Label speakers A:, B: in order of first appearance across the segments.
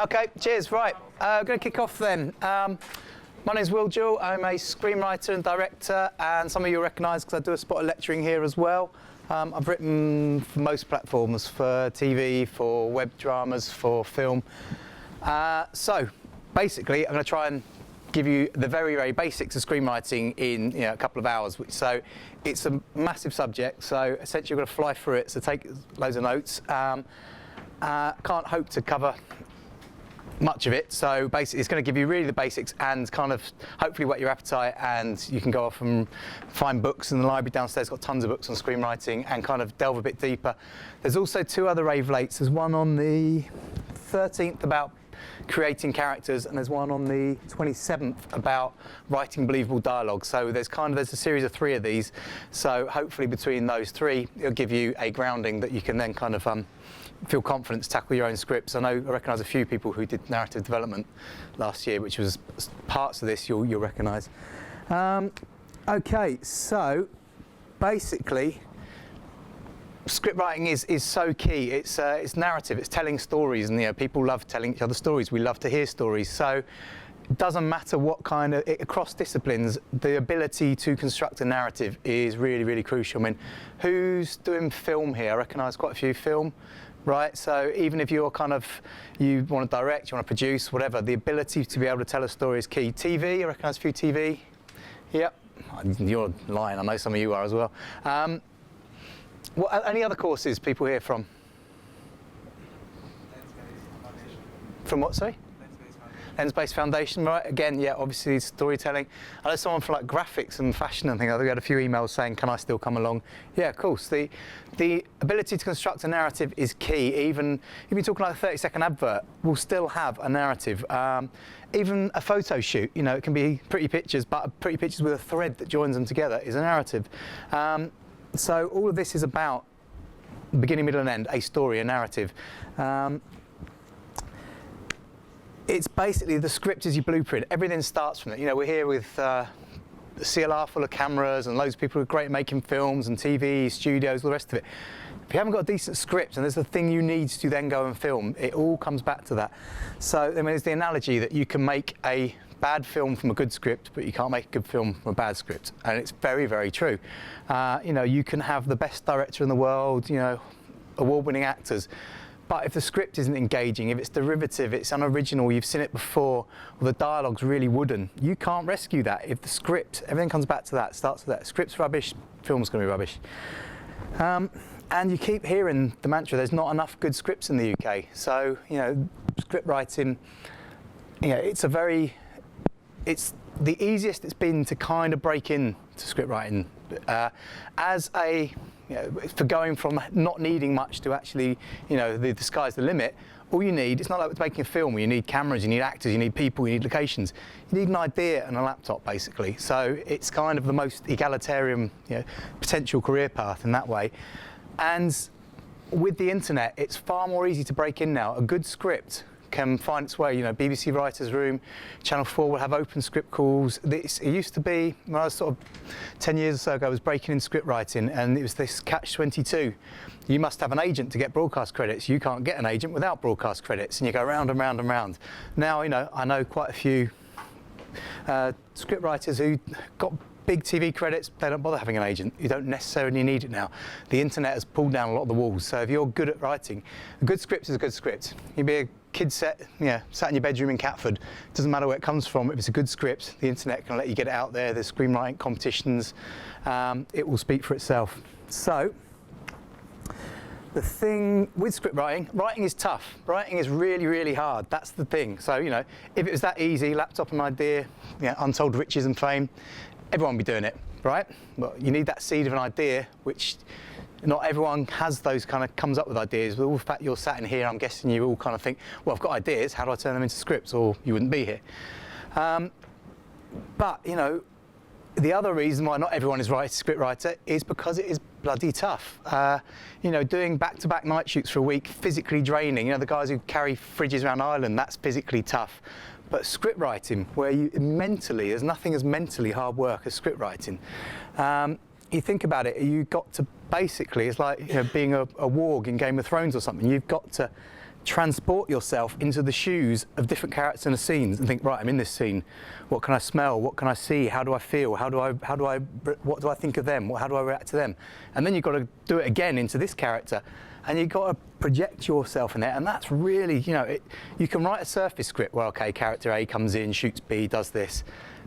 A: Okay, cheers. Right, I'm going to kick off then. My name's Will Jewell. I'm a screenwriter and director, and some of you recognise because I do a spot of lecturing here as well. I've written for most platforms, for TV, for web dramas, for film. So basically, I'm going to try and give you the very, very basics of screenwriting in a couple of hours. So it's a massive subject, so essentially you're going to fly through it, so take loads of notes. Can't hope to cover much of it, so basically it's going to give you really the basics and kind of hopefully whet your appetite, and you can go off and find books in the library downstairs. Got tons of books on screenwriting and kind of delve a bit deeper. There's also two other Rave Lates. There's one on the 13th about creating characters, and there's one on the 27th about writing believable dialogue. So there's a series of three of these, so hopefully between those three it'll give you a grounding that you can then kind of feel confident to tackle your own scripts. I recognise a few people who did narrative development last year, which was parts of this you'll recognise. Okay, so basically script writing is so key. It's narrative, it's telling stories, and people love telling each other stories. We love to hear stories. So it doesn't matter what kind of, across disciplines, the ability to construct a narrative is really, really crucial. I mean, who's doing film here? I recognise quite a few film. Right, so even if you're you want to direct, you want to produce, whatever, the ability to be able to tell a story is key. TV, I recognise a few TV. Yep, you're lying, I know some of you are as well. Any other courses people here from? From what, sorry? Lens-based foundation, right? Again, yeah, obviously storytelling. I know someone from graphics and fashion and things. I think we had a few emails saying, "Can I still come along?" Yeah, of course. The ability to construct a narrative is key. Even if you're talking like a 30-second advert, we'll still have a narrative. Even a photo shoot, it can be pretty pictures, but pretty pictures with a thread that joins them together is a narrative. So all of this is about beginning, middle, and end, a story, a narrative. It's basically the script is your blueprint. Everything starts from it. We're here with the CLR full of cameras and loads of people who are great at making films and TV, studios, all the rest of it. If you haven't got a decent script and there's the thing you need to then go and film, it all comes back to that. So there's the analogy that you can make a bad film from a good script, but you can't make a good film from a bad script. And it's very, very true. You can have the best director in the world, award-winning actors, but if the script isn't engaging, if it's derivative, it's unoriginal, you've seen it before, or the dialogue's really wooden, you can't rescue that. If the script, everything comes back to that, starts with that. Script's rubbish, film's going to be rubbish. And you keep hearing the mantra, there's not enough good scripts in the UK. So, script writing, it's the easiest it's been to kind of break into script writing. For going from not needing much to actually, the sky's the limit. All you need, it's not like making a film where you need cameras, you need actors, you need people, you need locations. You need an idea and a laptop, basically. So it's kind of the most egalitarian, potential career path in that way. And with the internet, it's far more easy to break in now. A good script can find its way. BBC Writers' Room, Channel 4 will have open script calls. It used to be, when I was sort of 10 years or so ago, I was breaking in script writing, and it was this catch-22. You must have an agent to get broadcast credits. You can't get an agent without broadcast credits, and you go round and round and round. Now, I know quite a few script writers who got big TV credits, they don't bother having an agent. You don't necessarily need it now. The internet has pulled down a lot of the walls, so if you're good at writing, a good script is a good script. You'd be a kid sat in your bedroom in Catford. Doesn't matter where it comes from. If it's a good script, the internet can let you get it out there. There's screenwriting competitions. It will speak for itself. So the thing with script writing is tough. Writing is really, really hard. That's the thing. So if it was that easy, laptop and idea, untold riches and fame, everyone would be doing it, right? Well, you need that seed of an idea, which not everyone has those comes up with ideas. But all the fact you're sat in here, I'm guessing you all kind of think, well, I've got ideas, how do I turn them into scripts? Or you wouldn't be here. But, the other reason why not everyone is a script writer is because it is bloody tough. Doing back-to-back night shoots for a week, physically draining. The guys who carry fridges around Ireland, that's physically tough. But script writing, where there's nothing as mentally hard work as script writing. You think about it, you've got to basically, it's like being a warg in Game of Thrones or something. You've got to transport yourself into the shoes of different characters in the scenes and think, right, I'm in this scene. What can I smell? What can I see? How do I feel? What do I think of them? How do I react to them? And then you've got to do it again into this character, and you've got to project yourself in there. And that's really, you can write a surface script where, okay, character A comes in, shoots B, does this,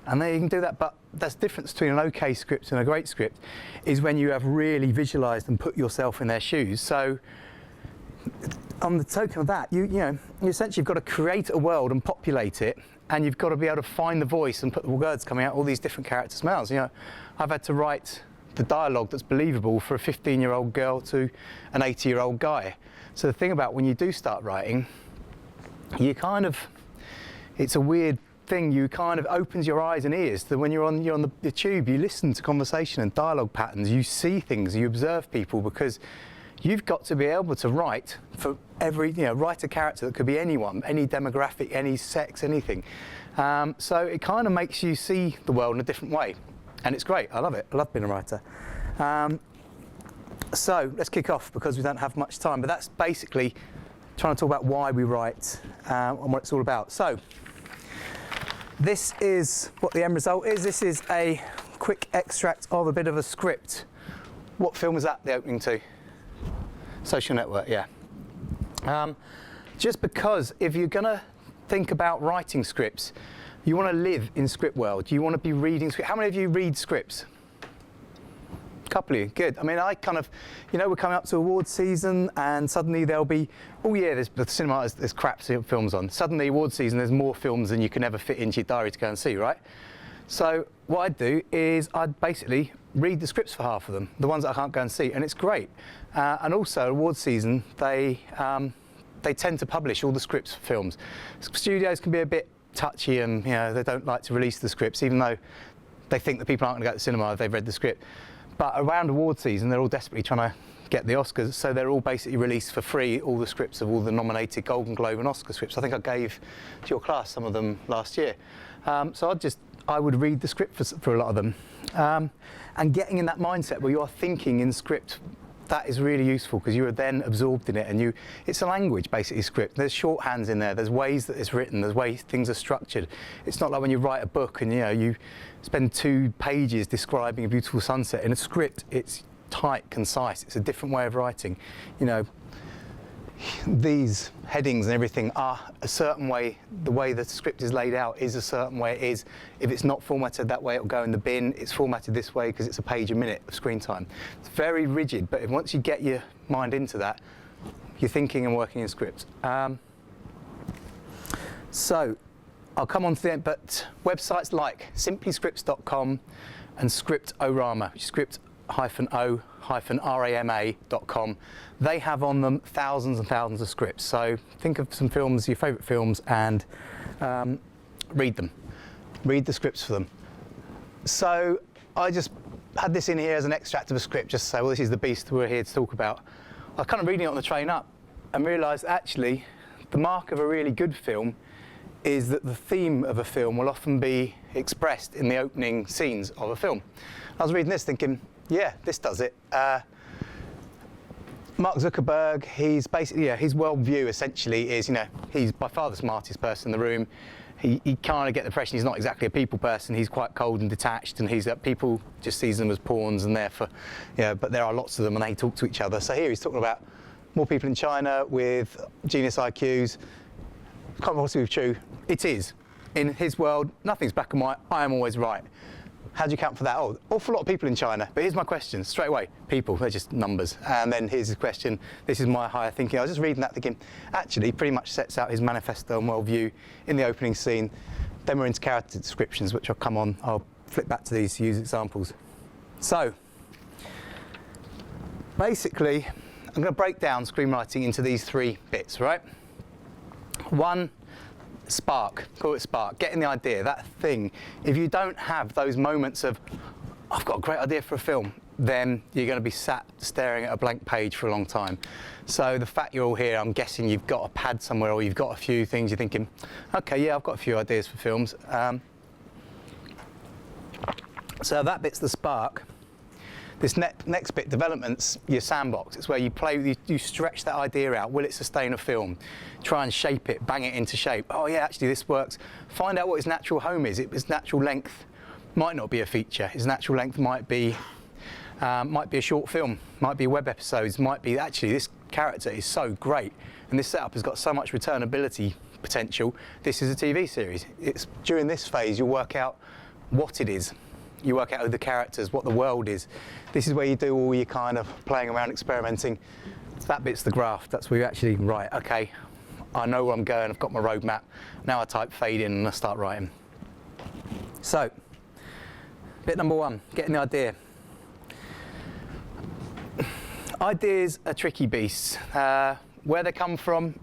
A: and then you can do that. But that's the difference between an okay script and a great script, is when you have really visualised and put yourself in their shoes. So on the token of that, you essentially have got to create a world and populate it, and you've got to be able to find the voice and put the words coming out all these different characters' mouths. I've had to write the dialogue that's believable for a 15-year-old girl to an 80-year-old guy. So the thing about when you do start writing, it's a weird thing. You kind of opens your eyes and ears. So when you're on the tube, you listen to conversation and dialogue patterns. You see things. You observe people, because you've got to be able to write for write a character that could be anyone, any demographic, any sex, anything. So it kind of makes you see the world in a different way. And it's great. I love it. I love being a writer. So let's kick off, because we don't have much time. But that's basically trying to talk about why we write and what it's all about. So this is what the end result is. This is a quick extract of a bit of a script. What film is that the opening to? Social Network, yeah. Just because if you're going to think about writing scripts, you want to live in script world. You want to be reading scripts. How many of you read scripts? A couple of you, good. I mean, we're coming up to awards season, and suddenly there'll be, the cinema there's crap films on. Suddenly awards season, there's more films than you can ever fit into your diary to go and see, right? So what I'd do is I'd basically read the scripts for half of them, the ones that I can't go and see, and it's great. And also, awards season, they tend to publish all the scripts for films. Studios can be a bit touchy, and they don't like to release the scripts, even though they think that people aren't going to go to the cinema if they've read the script. But around awards season, they're all desperately trying to get the Oscars, so they're all basically released for free, all the scripts of all the nominated Golden Globe and Oscar scripts. I think I gave to your class some of them last year. So I would read the script for a lot of them. And getting in that mindset where you are thinking in script, that is really useful, because you are then absorbed in it, and it's a language, basically, script. There's shorthands in there, there's ways that it's written, there's ways things are structured. It's not like when you write a book and you spend 2 pages describing a beautiful sunset. In a script, it's tight, concise, it's a different way of writing. These headings and everything are a certain way. The way the script is laid out is a certain way it is. If it's not formatted that way, it'll go in the bin. It's formatted this way because it's a page a minute of screen time. It's very rigid, but once you get your mind into that, you're thinking and working in scripts. So I'll come on to the end, but websites like simplyscripts.com and Scriptorama, script-o-rama.com, they have on them thousands and thousands of scripts. So think of some films, your favourite films, and read them. Read the scripts for them. So I just had this in here as an extract of a script, just to say, well, this is the beast we're here to talk about. I was kind of reading it on the train up and realised, actually, the mark of a really good film is that the theme of a film will often be expressed in the opening scenes of a film. I was reading this thinking, yeah, this does it. Mark Zuckerberg, he's basically, his worldview essentially is, he's by far the smartest person in the room. He kind of get the impression he's not exactly a people person. He's quite cold and detached, and people just sees them as pawns, and therefore, but there are lots of them, and they talk to each other. So here he's talking about more people in China with genius IQs. Can't possibly be true. It is. In his world, nothing's black and white. I am always right. How do you account for that? Oh, awful lot of people in China. But here's my question, straight away. People, they're just numbers. And then here's his question. This is my higher thinking. I was just reading that thinking, actually, pretty much sets out his manifesto and worldview in the opening scene. Then we're into character descriptions, which I'll flip back to these to use examples. So, basically, I'm going to break down screenwriting into these 3 bits, right? 1, spark, call it spark, getting the idea, that thing. If you don't have those moments of, I've got a great idea for a film, then you're going to be sat staring at a blank page for a long time. So the fact you're all here, I'm guessing you've got a pad somewhere, or you've got a few things you're thinking, okay, yeah, I've got a few ideas for films. So that bit's the spark. This next bit, development's your sandbox. It's where you play, you stretch that idea out. Will it sustain a film? Try and shape it, bang it into shape. Oh yeah, actually this works. Find out what its natural home is. Its natural length might not be a feature. Its natural length might be a short film, might be web episodes, might be actually this character is so great and this setup has got so much returnability potential. This is a TV series. It's during this phase you'll work out what it is. You work out who the characters, what the world is. This is where you do all your kind of playing around, experimenting. That bit's the graph. That's where you actually write, okay, I know where I'm going, I've got my roadmap. Now I type fade in and I start writing. So, bit number one, getting the idea. Ideas are tricky beasts. Where they come from,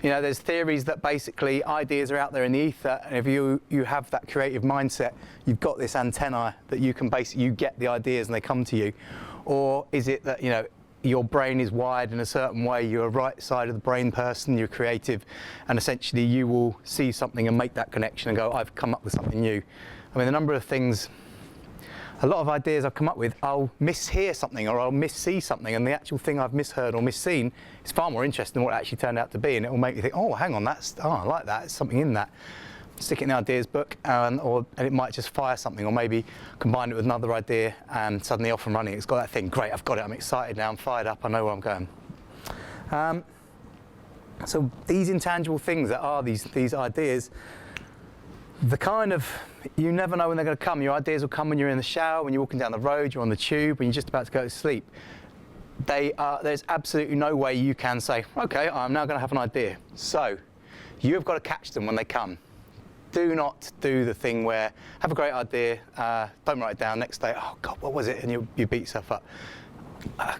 A: you know, there's theories that basically ideas are out there in the ether, and if you have that creative mindset, you've got this antenna that you can basically, you get the ideas and they come to you. Or is it that, you know, your brain is wired in a certain way, you're a right side of the brain person, you're creative, and essentially you will see something and make that connection and go, I've come up with something new. I mean, the number of things, a lot of ideas I've come up with, I'll mishear something or I'll missee something, and the actual thing I've misheard or misseen is far more interesting than what it actually turned out to be, and it will make you think, oh, hang on, I like that, there's something in that. Stick it in the ideas book, and it might just fire something, or maybe combine it with another idea and suddenly off and running. It's got that thing, great, I've got it, I'm excited now, I'm fired up, I know where I'm going. So these intangible things that are these ideas, the kind of, you never know when they're going to come. Your ideas will come when you're in the shower, when you're walking down the road, you're on the tube, when you're just about to go to sleep. There's absolutely no way you can say, okay, I'm now going to have an idea. So you have got to catch them when they come. Do not do the thing where, have a great idea, don't write it down, next day, oh God, what was it? And you beat yourself up.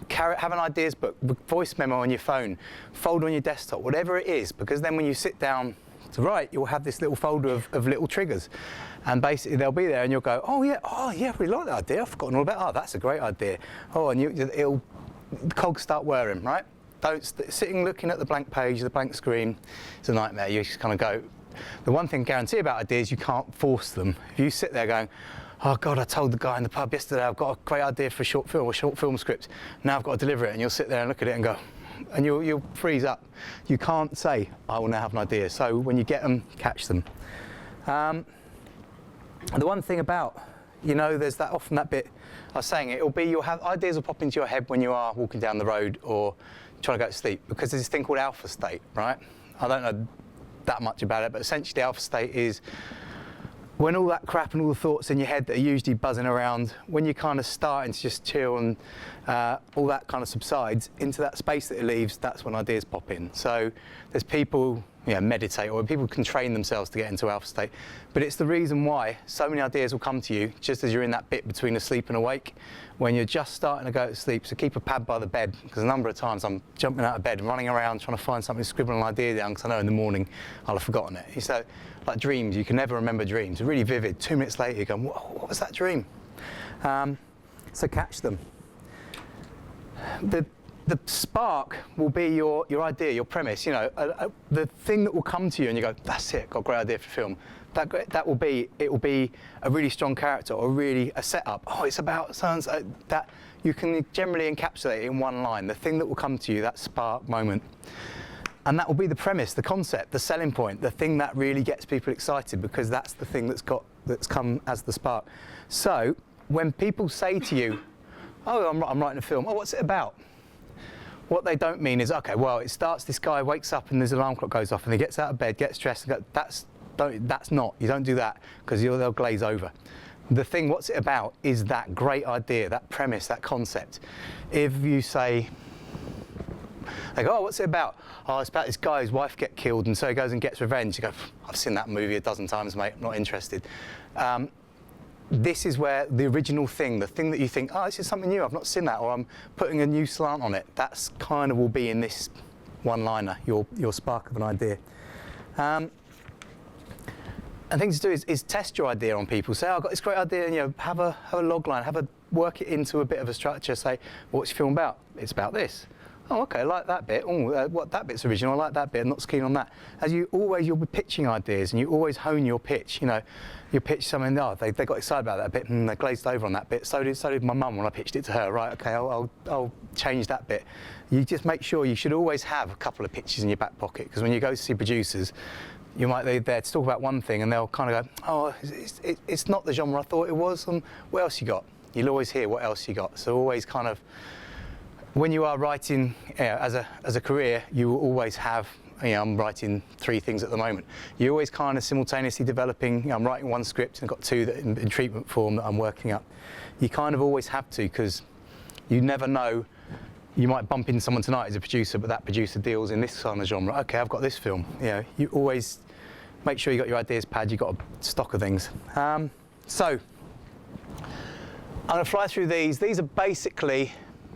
A: Have an ideas book, voice memo on your phone, folder on your desktop, whatever it is, because then when you sit down to write, you'll have this little folder of little triggers, and basically they'll be there, and you'll go, oh yeah, I really like that idea. I've forgotten all about. Oh, that's a great idea. Oh, and the cogs start whirring, right? Sitting looking at the blank page, the blank screen, it's a nightmare. You just kind of go. The one thing I guarantee about ideas, you can't force them. If you sit there going, oh God, I told the guy in the pub yesterday I've got a great idea for a short film script. Now I've got to deliver it, and you'll sit there and look at it and go, and you'll freeze up. You can't say, I will now have an idea. So when you get them, catch them. The one thing about, you know, there's often that bit, I was saying, ideas will pop into your head when you are walking down the road or trying to go to sleep, because there's this thing called alpha state, right? I don't know that much about it, but essentially the alpha state is when all that crap and all the thoughts in your head that are usually buzzing around, when you're kind of starting to just chill and all that kind of subsides into that space that it leaves, that's when ideas pop in. So there's people, you know, meditate, or people can train themselves to get into alpha state. But it's the reason why so many ideas will come to you just as you're in that bit between asleep and awake, when you're just starting to go to sleep. So keep a pad by the bed, because a number of times I'm jumping out of bed, running around, trying to find something, scribbling an idea down, because I know in the morning I'll have forgotten it. So, like dreams, you can never remember dreams. They're really vivid. 2 minutes later, you go, what was that dream? So catch them. The spark will be your idea, your premise. You know, the thing that will come to you, and you go, "That's it, got a great idea for film." It will be a really strong character, or really a setup. Oh, it's about so-and-so. That you can generally encapsulate it in one line. The thing that will come to you, that spark moment, and that will be the premise, the concept, the selling point, the thing that really gets people excited, because that's the thing that's come as the spark. So when people say to you, "Oh, I'm writing a film. Oh, what's it about?" What they don't mean is, okay, well, it starts, this guy wakes up and his alarm clock goes off and he gets out of bed, gets dressed, and you don't do that, because they'll glaze over. The thing, what's it about, is that great idea, that premise, that concept. If you say, they go, oh, what's it about? Oh, it's about this guy whose wife gets killed, and so he goes and gets revenge. You go, I've seen that movie a dozen times, mate, I'm not interested. This is where the original thing, the thing that you think, oh, this is something new, I've not seen that, or I'm putting a new slant on it, that's kind of will be in this one-liner, your spark of an idea. And things to do is test your idea on people. Say, oh, I've got this great idea, and, you know, have a log line, work it into a bit of a structure. Say, well, what's your film about? It's about this. oh, okay, I like that bit. Oh, what, that bit's original, I like that bit, I'm not so keen on that. As you'll be pitching ideas, and you always hone your pitch. You know, you pitch something, oh, they got excited about that bit, and they glazed over on that bit. So did my mum when I pitched it to her. Right, okay, I'll change that bit. You just make sure you should always have a couple of pitches in your back pocket, because when you go to see producers, you might be there to talk about one thing, and they'll kind of go, oh, it's not the genre I thought it was. What else you got? You'll always hear what else you got. So always kind of, when you are writing, you know, as a career, you will always have, you know, I'm writing 3 things at the moment. You're always kind of simultaneously developing, you know, I'm writing 1 script and I've got 2 that in treatment form that I'm working up. You kind of always have to, because you never know, you might bump into someone tonight as a producer, but that producer deals in this kind of genre. Okay, I've got this film. You know, you always make sure you got your ideas pad, you've got a stock of things. So, I'm going to fly through these. These are basically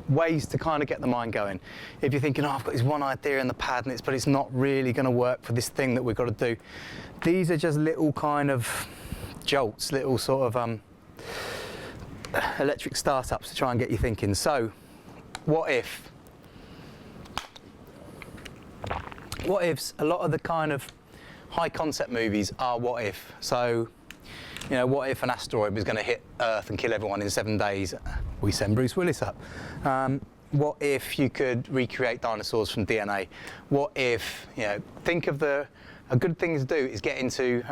A: ways to kind of get the mind going. If you're thinking, oh, I've got this one idea in the pad, but it's not really going to work for this thing that we've got to do. These are just little kind of jolts, little sort of electric startups to try and get you thinking. So, what if? What ifs? A lot of the kind of high concept movies are what if. So, you know, what if an asteroid was going to hit Earth and kill everyone in 7 days? We send Bruce Willis up. What if you could recreate dinosaurs from DNA? What if, you know, think of a good thing to do is get into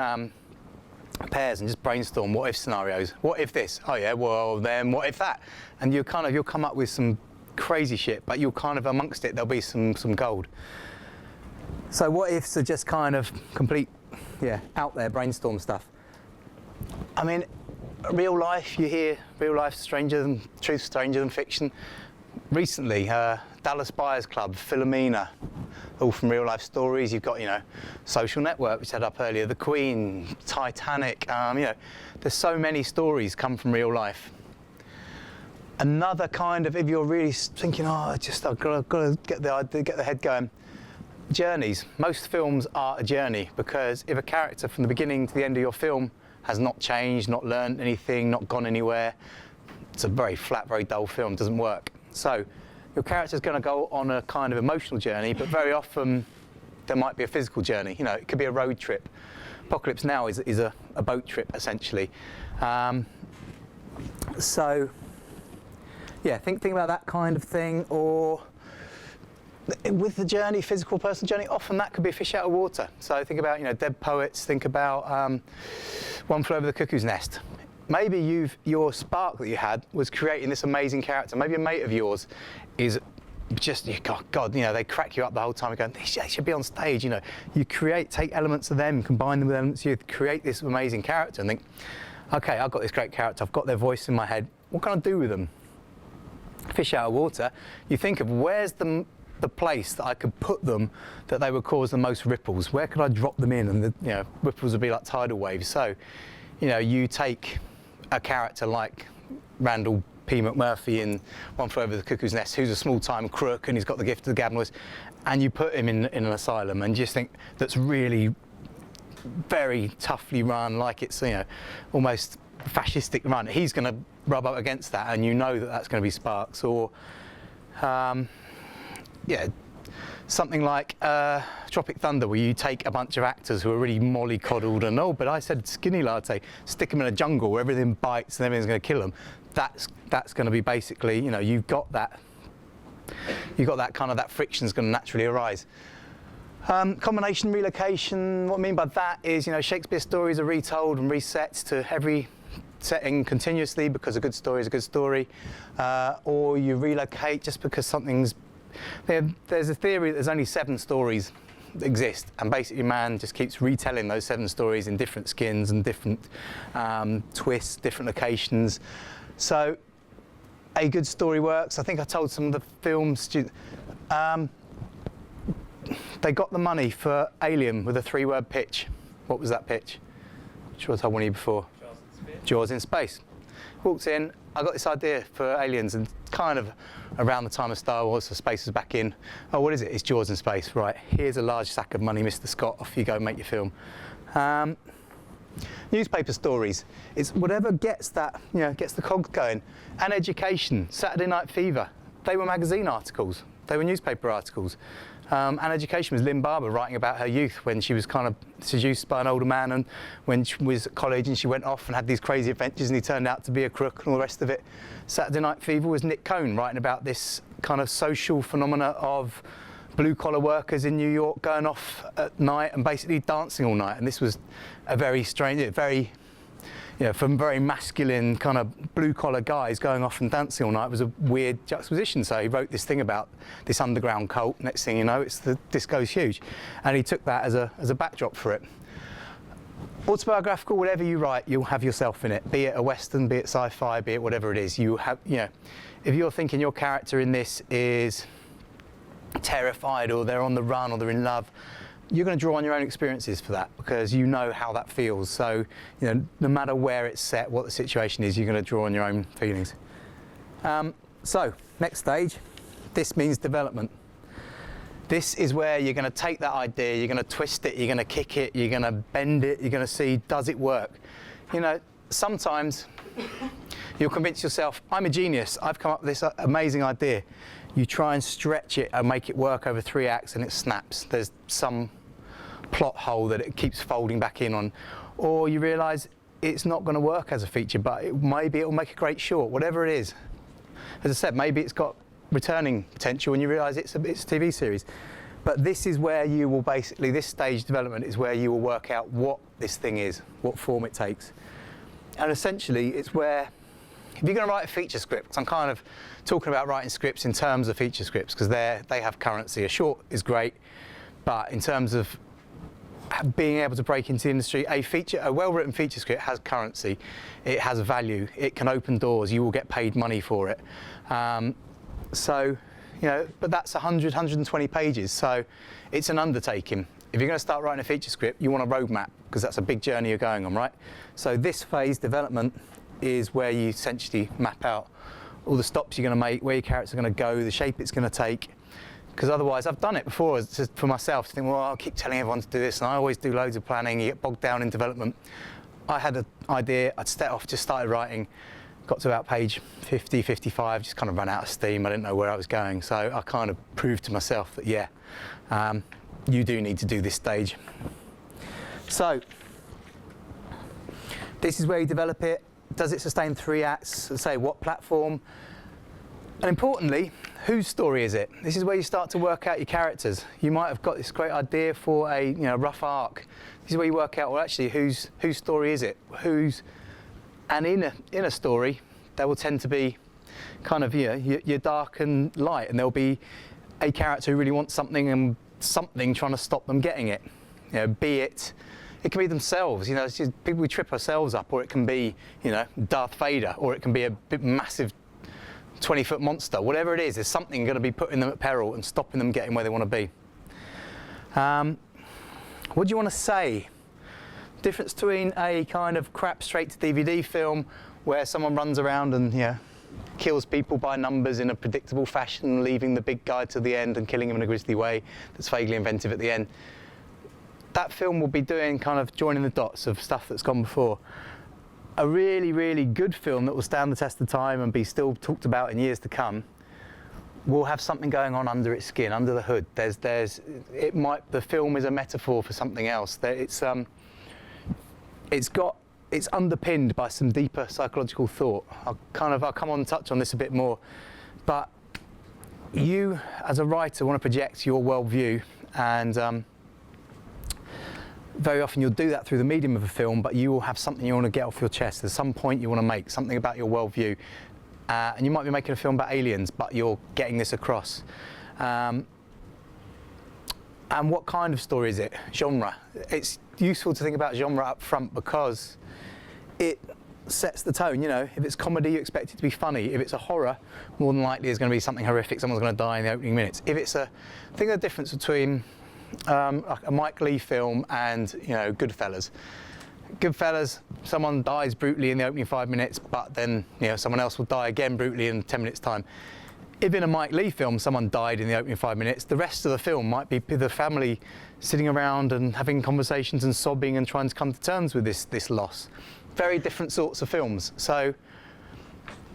A: pairs and just brainstorm what if scenarios. What if this? Oh yeah, well then what if that? And you'll come up with some crazy shit, but you'll kind of amongst it there'll be some gold. So what ifs are just kind of complete, yeah, out there brainstorm stuff. I mean, real life, you hear real life stranger than truth, stranger than fiction. Recently, Dallas Buyers Club, Philomena, all from real life stories. You've got, you know, Social Network, which I had up earlier, The Queen, Titanic. You know, there's so many stories come from real life. Another kind of, if you're really thinking, oh, I've got to get the head going. Journeys. Most films are a journey, because if a character from the beginning to the end of your film has not changed, not learned anything, not gone anywhere, it's a very flat, very dull film, doesn't work. So your character's going to go on a kind of emotional journey, but very often there might be a physical journey. You know, it could be a road trip. Apocalypse Now is a boat trip, essentially. So, yeah, think about that kind of thing. Or with the journey, physical personal journey, often that could be a fish out of water. So think about, you know, Dead Poets, think about One Flew Over the Cuckoo's Nest. Maybe your spark that you had was creating this amazing character. Maybe a mate of yours is just, God, you know, they crack you up the whole time going, they should be on stage, you know. You take elements of them, combine them with elements, you create this amazing character and think, okay, I've got this great character, I've got their voice in my head, what can I do with them? Fish out of water, you think of where's the place that I could put them that they would cause the most ripples. Where could I drop them in and the, you know, ripples would be like tidal waves. So, you know, you take a character like Randall P. McMurphy in One Flew Over the Cuckoo's Nest, who's a small-time crook and he's got the gift of the gab voice, and you put him in an asylum and just think that's really very toughly run, like it's, you know, almost fascistic run. He's going to rub up against that, and you know that that's going to be sparks. Or yeah, something like Tropic Thunder, where you take a bunch of actors who are really mollycoddled and, oh, but I said skinny latte, stick them in a jungle where everything bites and everything's going to kill them. That's going to be basically, you know, you've got that kind of, that friction's going to naturally arise. Combination relocation, what I mean by that is, you know, Shakespeare stories are retold and reset to every setting continuously because a good story is a good story, or you relocate just because something's. There's a theory that there's only 7 stories that exist, and basically man just keeps retelling those 7 stories in different skins and different twists, different locations. So a good story works. I think I told some of the film students, they got the money for Alien with a 3-word pitch. What was that pitch? I'm sure I told one of you before. Jaws in Space. Walked in, I got this idea for Aliens, and kind of around the time of Star Wars, so space was back in. Oh, what is it? It's Jaws in Space. Right, here's a large sack of money, Mr. Scott, off you go, make your film. Newspaper stories. It's whatever gets that, you know, gets the cogs going. And education. Saturday Night Fever. they were magazine articles, they were newspaper articles. And education was Lynn Barber writing about her youth when she was kind of seduced by an older man, and when she was at college and she went off and had these crazy adventures and he turned out to be a crook and all the rest of it. Saturday Night Fever was Nick Cohn writing about this kind of social phenomena of blue-collar workers in New York going off at night and basically dancing all night. And this was a very strange, very, you know, from very masculine kind of blue-collar guys going off and dancing all night was a weird juxtaposition. So he wrote this thing about this underground cult. Next thing you know, this goes huge. And he took that as a backdrop for it. Autobiographical, whatever you write, you'll have yourself in it. Be it a Western, be it sci-fi, be it whatever it is. You have, you know, if you're thinking your character in this is terrified or they're on the run or they're in love, you're going to draw on your own experiences for that because you know how that feels. So, you know, no matter where it's set, what the situation is, you're going to draw on your own feelings. So, next stage, this means development. This is where you're going to take that idea, you're going to twist it, you're going to kick it, you're going to bend it, you're going to see, does it work? You know, sometimes you'll convince yourself, I'm a genius, I've come up with this amazing idea. You try and stretch it and make it work over 3 acts and it snaps. There's some plot hole that it keeps folding back in on. Or you realise it's not going to work as a feature, but maybe it'll make a great short, whatever it is. As I said, maybe it's got returning potential and you realise it's a TV series. But this is where you will basically, this stage development is where you will work out what this thing is, what form it takes. And essentially it's where, if you're going to write a feature script, I'm kind of talking about writing scripts in terms of feature scripts because they have currency. A short is great, but in terms of being able to break into the industry, a well-written feature script has currency. It has value. It can open doors. You will get paid money for it. So, you know, but that's 100, 120 pages. So it's an undertaking. If you're going to start writing a feature script, you want a roadmap because that's a big journey you're going on, right? So this phase, development, is where you essentially map out all the stops you're going to make, where your character's going to go, the shape it's going to take. Because otherwise, I've done it before just for myself to think, well, I'll keep telling everyone to do this, and I always do loads of planning, you get bogged down in development. I had an idea, I'd set off, just started writing, got to about page 50, 55, just kind of ran out of steam, I didn't know where I was going. So I kind of proved to myself that, yeah, you do need to do this stage. So, this is where you develop it. Does it sustain 3 acts? Say, what platform? And importantly, whose story is it? This is where you start to work out your characters. You might have got this great idea for a rough arc. This is where you work out, well, actually, whose story is it? And in a story, there will tend to be kind of your dark and light, and there'll be a character who really wants something and something trying to stop them getting it. You know, be it can be themselves. You know, it's just people we trip ourselves up, or it can be Darth Vader, or it can be a big, massive 20-foot monster. Whatever it is, there's something going to be putting them at peril and stopping them getting where they want to be. What do you want to say? Difference between a kind of crap straight-to-DVD film where someone runs around and kills people by numbers in a predictable fashion, leaving the big guy to the end and killing him in a grisly way that's vaguely inventive at the end. That film will be doing kind of joining the dots of stuff that's gone before. A really, really good film that will stand the test of time and be still talked about in years to come will have something going on under its skin, under the hood. The film is a metaphor for something else. It's underpinned by some deeper psychological thought. I'll come on and touch on this a bit more, but you as a writer want to project your worldview, and very often you'll do that through the medium of a film, but you will have something you want to get off your chest. There's some point you want to make, something about your worldview. And you might be making a film about aliens, but you're getting this across. And what kind of story is it? Genre. It's useful to think about genre up front because it sets the tone. If it's comedy, you expect it to be funny. If it's a horror, more than likely there's going to be something horrific. Someone's going to die in the opening minutes. If it's think of the difference between a Mike Leigh film and Goodfellas. Goodfellas, someone dies brutally in the opening 5 minutes, but then someone else will die again brutally in 10 minutes time. If in a Mike Leigh film someone died in the opening 5 minutes, the rest of the film might be the family sitting around and having conversations and sobbing and trying to come to terms with this loss. Very different sorts of films. So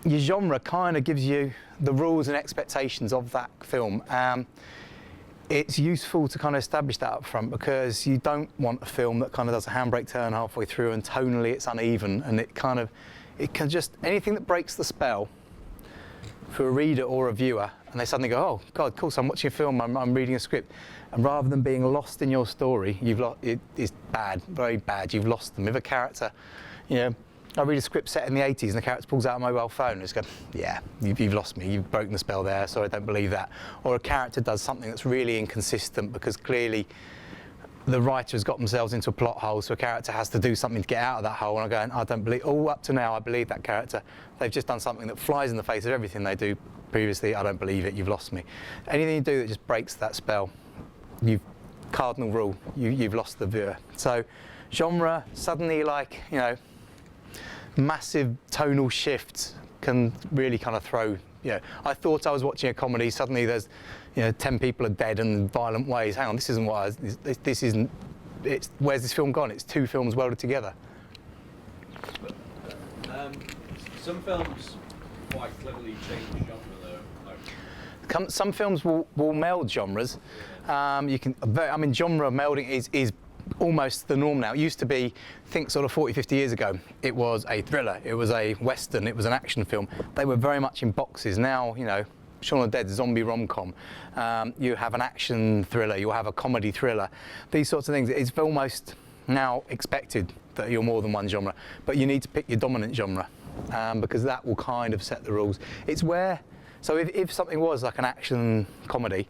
A: your genre kind of gives you the rules and expectations of that film. It's useful to kind of establish that up front, because you don't want a film that kind of does a handbrake turn halfway through and tonally it's uneven, and it can just, anything that breaks the spell for a reader or a viewer, and they suddenly go, oh God, cool, so I'm watching a film, I'm reading a script, and rather than being lost in your story, it is bad, very bad, you've lost them. If a character, I read a script set in the 80s and the character pulls out a mobile phone and just go, yeah, you've lost me, you've broken the spell there, sorry, I don't believe that. Or a character does something that's really inconsistent because clearly the writer has got themselves into a plot hole, so a character has to do something to get out of that hole, and I'm going, I don't believe, up to now I believe that character. They've just done something that flies in the face of everything they do previously, I don't believe it, you've lost me. Anything you do that just breaks that spell, cardinal rule, you've lost the viewer. So genre, suddenly massive tonal shifts can really kind of throw, I thought I was watching a comedy, suddenly there's 10 people are dead in violent ways. Hang on, this isn't what this isn't, where's this film gone? It's two films welded together.
B: Some films quite cleverly change genre though.
A: Some films will meld genres. Genre melding is almost the norm now. It used to be, think sort of 40, 50 years ago, it was a thriller, it was a western, it was an action film. They were very much in boxes. Now, Shaun of the Dead, zombie rom-com. You have an action thriller, you'll have a comedy thriller. These sorts of things, it's almost now expected that you're more than one genre, but you need to pick your dominant genre, because that will kind of set the rules. It's where, so if something was like an action comedy,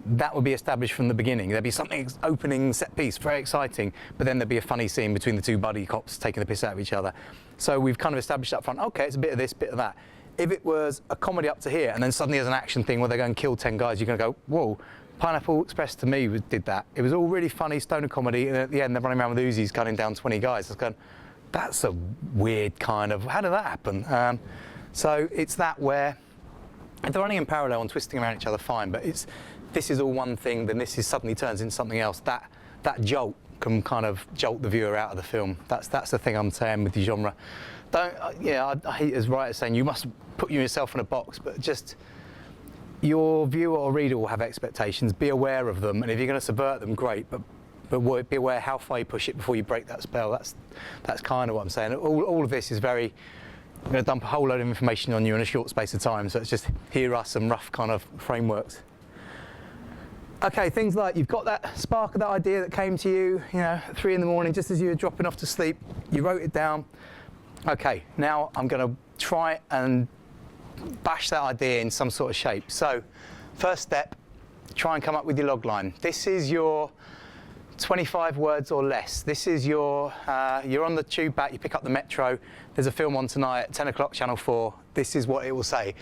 A: that would be established from the beginning. There'd be something opening set piece, very exciting, but then there'd be a funny scene between the two buddy cops taking the piss out of each other. So we've kind of established up front, okay, it's a bit of this, bit of that. If it was a comedy up to here, and then suddenly there's an action thing where they go and kill 10 guys, you're going to go, whoa, Pineapple Express to me did that. It was all really funny, stoner comedy, and at the end they're running around with Uzis gunning down 20 guys. I was going, that's a weird kind of, how did that happen? So it's that where, if they're running in parallel and twisting around each other, fine, but this is all one thing, then this suddenly turns into something else. That jolt can kind of jolt the viewer out of the film. That's the thing I'm saying with the genre. I hate as writers saying you must put yourself in a box, but just your viewer or reader will have expectations. Be aware of them, and if you're going to subvert them, great. But be aware how far you push it before you break that spell. That's kind of what I'm saying. All of this is very. I'm going to dump a whole load of information on you in a short space of time. So it's just here are some rough kind of frameworks. Okay, things like you've got that spark of that idea that came to you, at 3 in the morning, just as you were dropping off to sleep. You wrote it down. Okay, now I'm going to try and bash that idea in some sort of shape. So, first step, try and come up with your log line. This is your 25 words or less. This is your, you're on the tube back, you pick up the metro, there's a film on tonight at 10 o'clock, Channel 4. This is what it will say.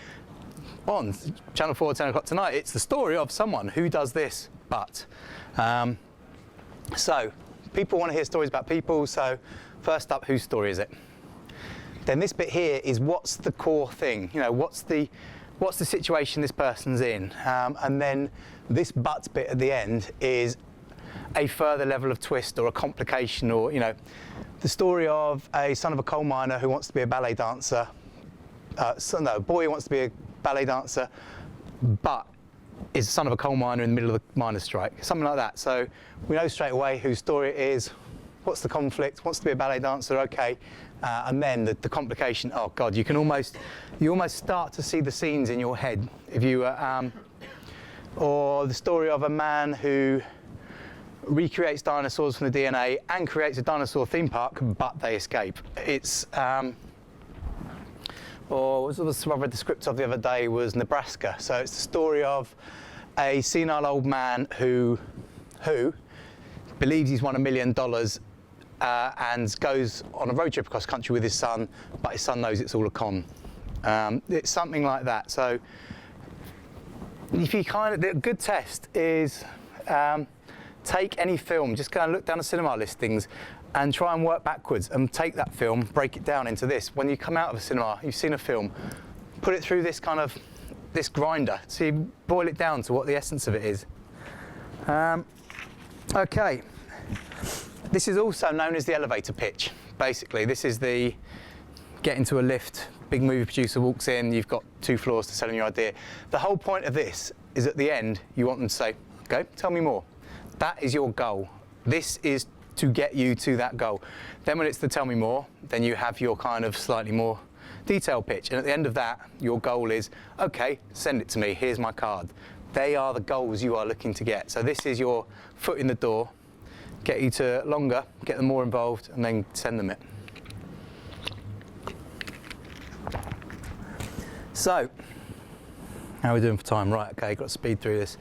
A: On Channel 4 at 10 o'clock tonight, it's the story of someone who does this, but. So, people want to hear stories about people, so first up, whose story is it? Then this bit here is what's the core thing, what's the situation this person's in, and then this but bit at the end is a further level of twist or a complication, or the story of a son of a coal miner who wants to be a ballet dancer, a boy who wants to be a ballet dancer, but is the son of a coal miner in the middle of the miners' strike, something like that. So we know straight away whose story it is, what's the conflict, wants to be a ballet dancer, okay, and then the complication. Oh God, you almost start to see the scenes in your head if you, or the story of a man who recreates dinosaurs from the DNA and creates a dinosaur theme park, but they escape. It's or what I read the script of the other day was Nebraska. So it's the story of a senile old man who believes he's won $1 million and goes on a road trip across country with his son, but his son knows it's all a con. It's something like that. So if you the good test is take any film, just go and look down the cinema listings and try and work backwards and take that film, break it down into this. When you come out of a cinema, you've seen a film, put it through this this grinder, so you boil it down to what the essence of it is. Okay, this is also known as the elevator pitch. Basically, this is the get into a lift, big movie producer walks in, you've got 2 floors to sell them your idea. The whole point of this is at the end, you want them to say, okay, tell me more. That is your goal. This is to get you to that goal. Then when it's the tell me more, then you have your kind of slightly more detailed pitch. And at the end of that, your goal is, okay, send it to me, here's my card. They are the goals you are looking to get. So this is your foot in the door, get you to longer, get them more involved, and then send them it. So, how are we doing for time? Right, okay, got to speed through this.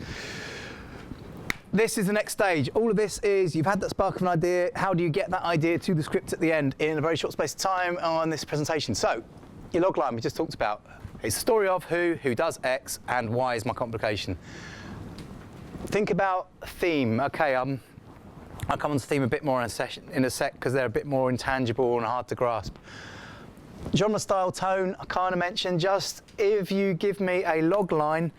A: This is the next stage. All of this is, you've had that spark of an idea. How do you get that idea to the script at the end in a very short space of time on this presentation? So, your logline we just talked about. It's the story of who does X, and why is my complication. Think about theme. Okay, I'll come on to theme a bit more in a sec because they're a bit more intangible and hard to grasp. Genre, style, tone, I kind of mentioned. Just if you give me a log line,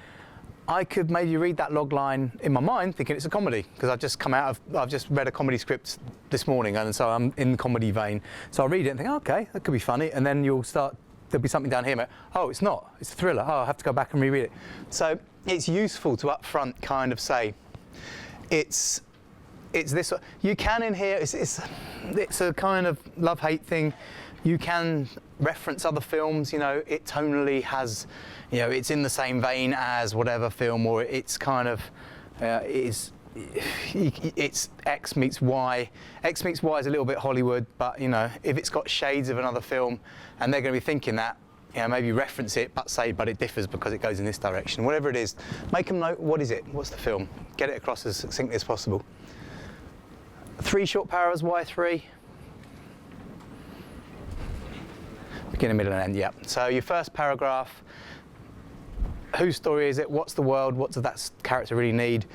A: I could maybe read that log line in my mind thinking it's a comedy, because I've just read a comedy script this morning, and so I'm in the comedy vein. So I'll read it and think, okay, that could be funny, and then there'll be something down here, like, oh, it's not, it's a thriller, oh, I'll have to go back and reread it. So it's useful to up front kind of say, it's this, you can in here, it's a kind of love-hate thing. You can reference other films, you know, it tonally has, you know, it's in the same vein as whatever film, or it's kind of, it's X meets Y. X meets Y is a little bit Hollywood, but, you know, if it's got shades of another film and they're going to be thinking that, you know, maybe reference it, but it differs because it goes in this direction. Whatever it is, make them know, what is it? What's the film? Get it across as succinctly as possible. 3 short paragraphs, why 3? Beginning, middle, and end, yeah. So your first paragraph, whose story is it? What's the world? What does that character really need?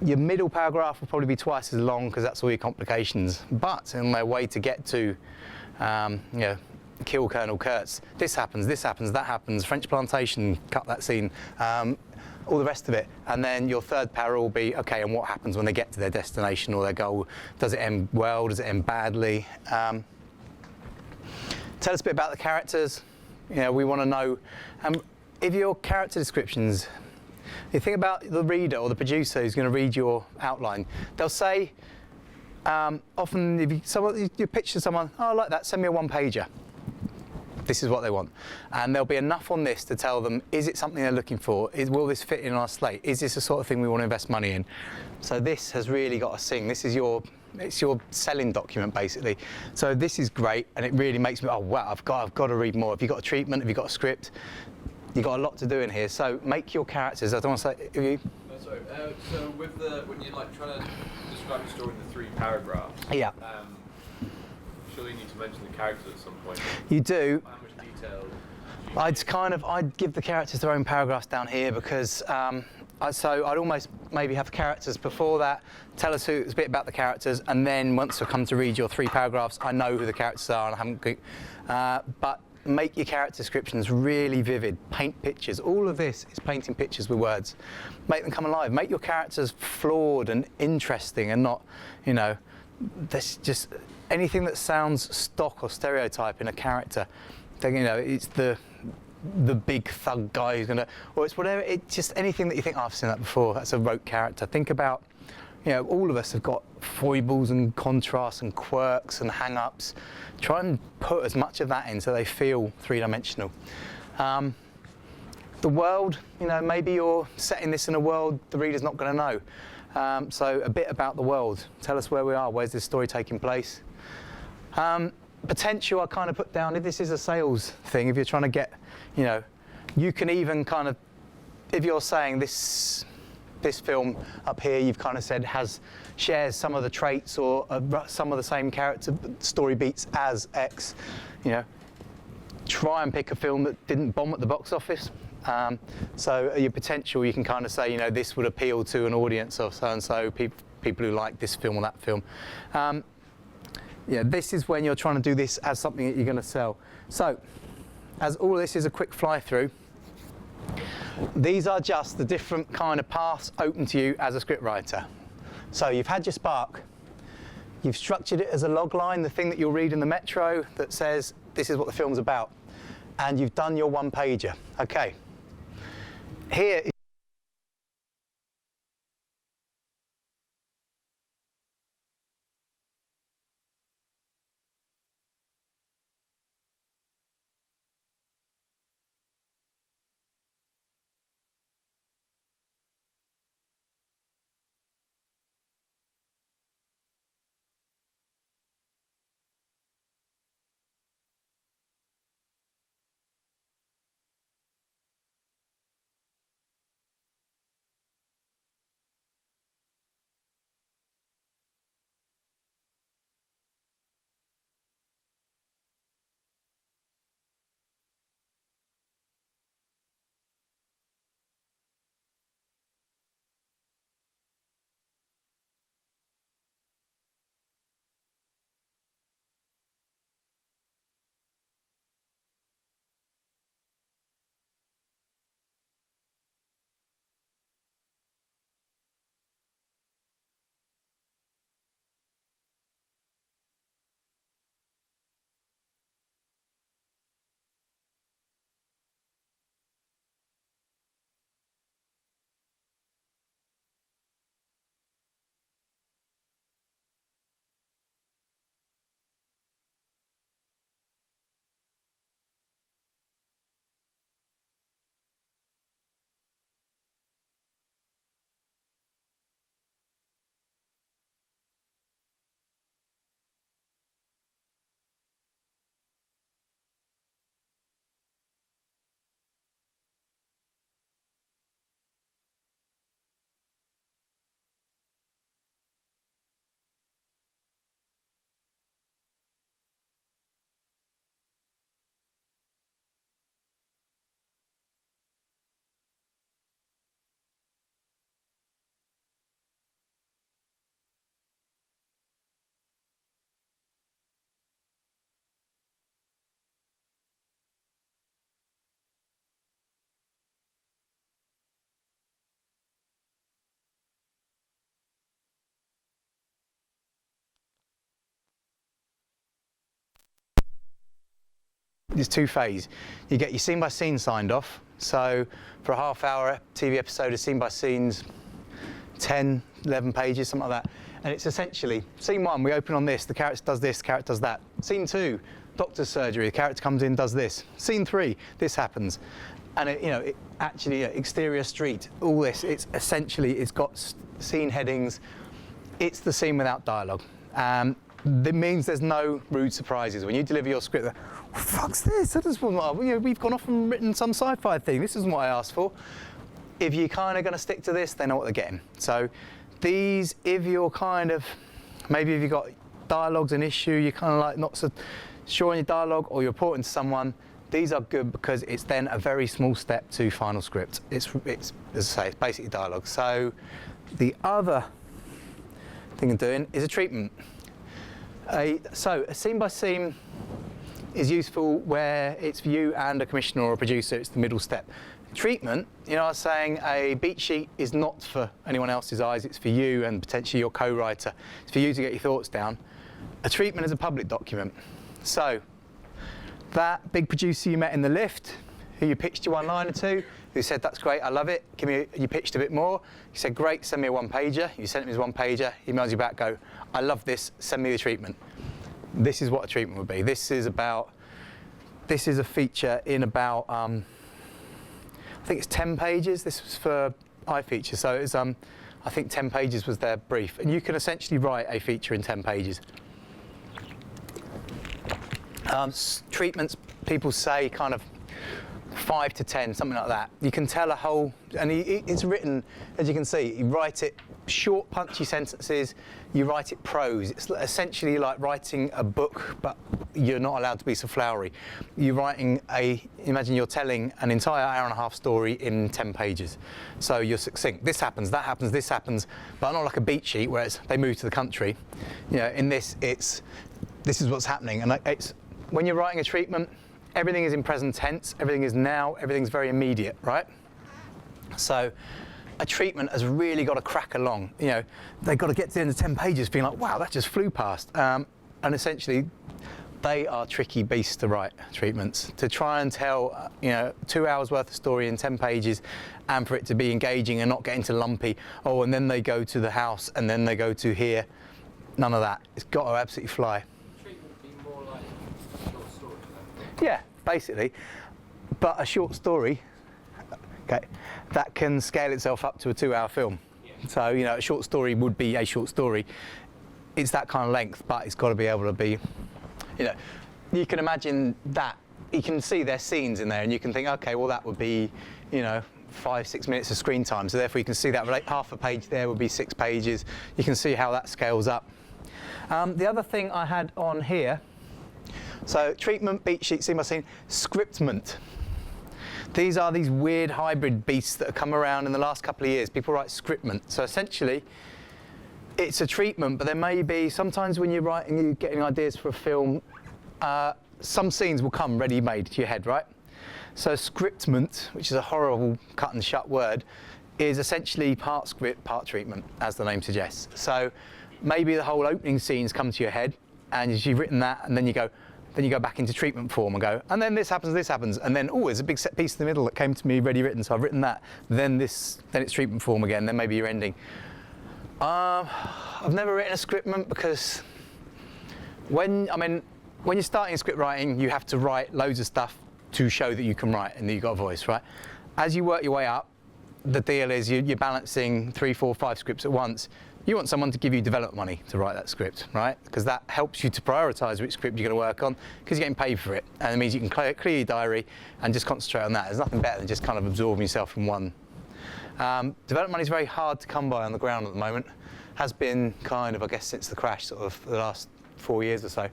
A: Your middle paragraph will probably be twice as long because that's all your complications. But in their way to get to, you know, kill Colonel Kurtz, this happens, that happens, French plantation, cut that scene, all the rest of it. And then your third para will be, okay, and what happens when they get to their destination or their goal? Does it end well? Does it end badly? Tell us a bit about the characters. You know, we want to know if your character descriptions, you think about the reader or the producer who's going to read your outline. They'll say, often if you pitch to someone, oh, I like that, send me a 1-pager. This is what they want. And there'll be enough on this to tell them, is it something they're looking for? Will this fit in our slate? Is this the sort of thing we want to invest money in? So this has really got to sing. This is it's your selling document, basically. So this is great, and it really makes me, oh wow, I've got to read more. Have you got a treatment? Have you got a script? You've got a lot to do in here. So make your characters. I don't want to say, have you?
B: No, sorry. So when you're like trying to describe the story in the 3 paragraphs,
A: yeah.
B: Surely you need to mention the characters at some point.
A: You do.
B: How much detail?
A: I'd give the characters their own paragraphs down here because. So I'd almost maybe have characters before that, tell us a bit about the characters, and then once I come to read your 3 paragraphs, I know who the characters are, and I haven't. But make your character descriptions really vivid. Paint pictures. All of this is painting pictures with words. Make them come alive. Make your characters flawed and interesting, and not, you know, this just anything that sounds stock or stereotype in a character. Then, you know, it's the big thug guy who's gonna, or it's whatever, it's just anything that you think, oh, I've seen that before, that's a rote character. Think about, you know, all of us have got foibles and contrasts and quirks and hang-ups. Try and put as much of that in so they feel 3-dimensional. The world, you know, maybe you're setting this in a world the reader's not going to know. So a bit about the world. Tell us where we are, where's this story taking place. Potential, I kind of put down, if this is a sales thing, if you're trying to get, you know, you can even kind of, if you're saying this film up here, you've kind of said shares some of the traits or some of the same character story beats as X, you know, try and pick a film that didn't bomb at the box office. So your potential, you can kind of say, you know, this would appeal to an audience of so-and-so, people who like this film or that film. Yeah, this is when you're trying to do this as something that you're going to sell. So, as all of this is a quick fly-through, these are just the different kind of paths open to you as a scriptwriter. So you've had your spark. You've structured it as a log line, the thing that you'll read in the Metro that says, this is what the film's about. and you've done your one pager. Okay. Here there's two phases. You get your scene by scene signed off. So for a half-hour TV episode of scene by scenes, 10, 11 pages, something like that. And it's essentially, scene 1, we open on this, the character does this, the character does that. Scene 2, doctor's surgery, the character comes in, does this. Scene 3, this happens. And it actually, exterior street, all this, it's essentially, it's got scene headings. It's the scene without dialogue. That means there's no rude surprises. When you deliver your script, what the fuck's this? That is we've gone off and written some sci-fi thing. This isn't what I asked for. If you're kind of going to stick to this, they know what they're getting. So these, if you're kind of, maybe if you've got dialogue's an issue, you're kind of like not so sure on your dialogue, or you're reporting to someone, these are good because it's then a very small step to final script. It's as I say, it's basically dialogue. So the other thing I'm doing is a treatment. So a scene by scene is useful where it's for you and a commissioner or a producer. It's the middle step. Treatment, I was saying a beat sheet is not for anyone else's eyes. It's for you and potentially your co-writer. It's for you to get your thoughts down. A treatment is a public document. So that big producer you met in the lift, who you pitched your one line or two, who said, that's great, I love it, you pitched a bit more. You said, great, send me a one pager. You sent him his one pager, he emails you back, go, I love this, send me the treatment. This is what a treatment would be. This is a feature in about, I think it's 10 pages. This was for iFeature, so it's, I think 10 pages was their brief. And you can essentially write a feature in 10 pages. Treatments, people say kind of 5 to 10, something like that. You can tell a whole, and it's written, as you can see, you write it short, punchy sentences, you write it prose. It's essentially like writing a book, but you're not allowed to be so flowery. You're writing imagine you're telling an entire hour-and-a-half story in 10 pages. So you're succinct. This happens, that happens, this happens, but not like a beat sheet where they move to the country. In this is what's happening. And it's, when you're writing a treatment, everything is in present tense, everything is now, everything's very immediate, right? So a treatment has really got to crack along. They've got to get to the end of 10 pages feeling like, wow, that just flew past. And essentially, They are tricky beasts to write, treatments. To try and tell, 2 hours worth of story in 10 pages, and for it to be engaging and not get into lumpy, oh, and then they go to the house, and then they go to here. None of that. It's got to absolutely fly.
B: Treatment would be more like a short story, then?
A: Yeah, basically. But a short story, okay, that can scale itself up to a 2-hour film.
B: Yeah.
A: So, a short story would be a short story. It's that kind of length, but it's got to be able to be, you can imagine that. You can see their scenes in there, and you can think, okay, well, that would be, 5-6 minutes of screen time. So therefore, you can see that half a page there would be 6 pages. You can see how that scales up. The other thing I had on here, so treatment, beat sheet, scene by scene, scriptment. These are these weird hybrid beasts that have come around in the last couple of years. People write scriptment. So essentially, it's a treatment, but there may be, sometimes when you're writing, you're getting ideas for a film, some scenes will come ready-made to your head, right? So scriptment, which is a horrible cut and shut word, is essentially part script, part treatment, as the name suggests. So maybe the whole opening scenes come to your head, and as you've written that, and then you go back into treatment form and go, and then this happens, and then, oh, there's a big set piece in the middle that came to me ready written, so I've written that. Then it's treatment form again, then maybe your ending. I've never written a scriptment because when you're starting script writing, you have to write loads of stuff to show that you can write and that you've got a voice, right? As you work your way up, the deal is you're balancing 3, 4, 5 scripts at once. You want someone to give you development money to write that script, right? Because that helps you to prioritise which script you're going to work on, because you're getting paid for it. And it means you can clear your diary and just concentrate on that. There's nothing better than just kind of absorbing yourself in one. Development money is very hard to come by on the ground at the moment. Has been kind of, I guess, since the crash, sort of the last 4 years or so.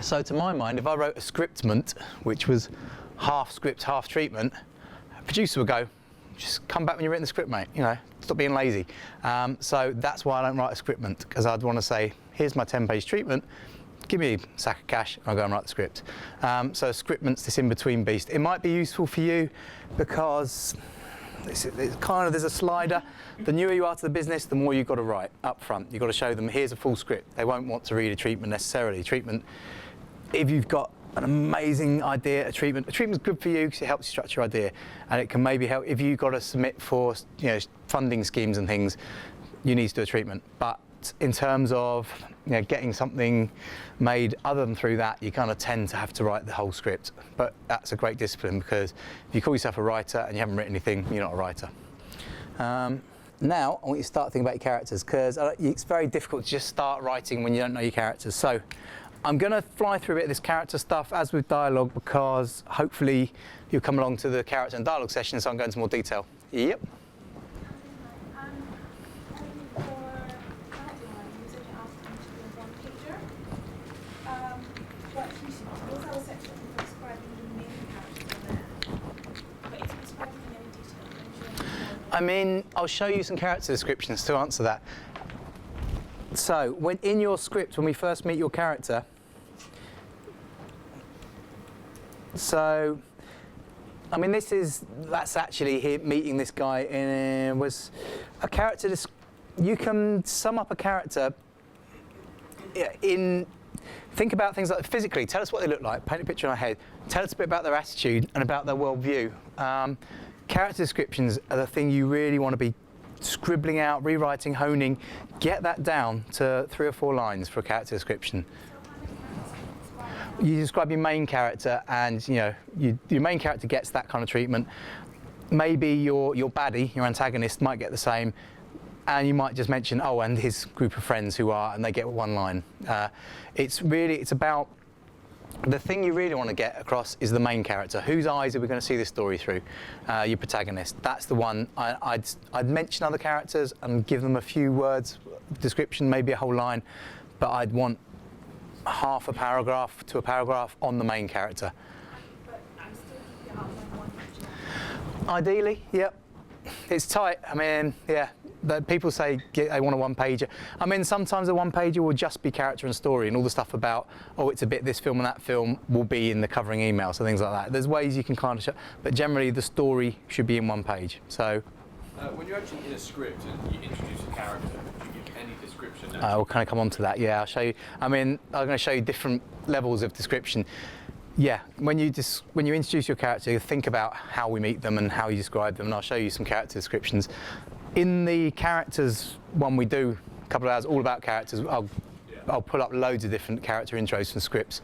A: So to my mind, if I wrote a scriptment, which was half script, half treatment, a producer would go, just come back when you've written the script, mate. Stop being lazy. So that's why I don't write a scriptment, because I'd want to say, here's my 10-page treatment, give me a sack of cash, and I'll go and write the script. So scriptment's this in-between beast. It might be useful for you because it's kind of, there's a slider. The newer you are to the business, the more you've got to write up front. You've got to show them, here's a full script. They won't want to read a treatment necessarily. Treatment, if you've got an amazing idea, a treatment's good for you because it helps you structure your idea, and it can maybe help if you've got to submit for funding schemes and things. You need to do a treatment, but in terms of getting something made other than through that, you kind of tend to have to write the whole script. But that's a great discipline, because if you call yourself a writer and you haven't written anything, you're not a writer. Now I want you to start thinking about your characters, because it's very difficult to just start writing when you don't know your characters. So I'm going to fly through a bit of this character stuff as with dialogue, because hopefully you'll come along to the character and dialogue session, so I'm going into more detail. Yep. I'll show you some character descriptions to answer that. So, when in your script, when we first meet your character, that's actually here meeting this guy was a character. You can sum up a character think about things like physically. Tell us what they look like. Paint a picture in our head. Tell us a bit about their attitude and about their worldview. Character descriptions are the thing you really want to be scribbling out, rewriting, honing. Get that down to 3 or 4 lines for a character description. You describe your main character, and your main character gets that kind of treatment. Maybe your baddie, your antagonist, might get the same, and you might just mention, oh, and his group of friends and they get 1 line. It's about, the thing you really want to get across is the main character. Whose eyes are we going to see this story through? Your protagonist. That's the one. I'd mention other characters and give them a few words, description, maybe a whole line, but I'd want half a paragraph to a paragraph on the main character.
C: But I'm still keeping it on 1 page.
A: Ideally, yep. It's tight. People say they want a 1-pager. Sometimes a 1-pager will just be character and story, and all the stuff about, it's a bit this film and that film will be in the covering email, so things like that. There's ways you can kind of but generally the story should be in 1 page. So
B: When you're actually in a script and you introduce a character, do you give any description?
A: We'll kind of come on to that. Yeah, I'll show you. I mean, I'm going to show you different levels of description. Yeah, when you introduce your character, you think about how we meet them and how you describe them, and I'll show you some character descriptions. In the characters one we do, a couple of hours, all about characters, I'll pull up loads of different character intros from scripts.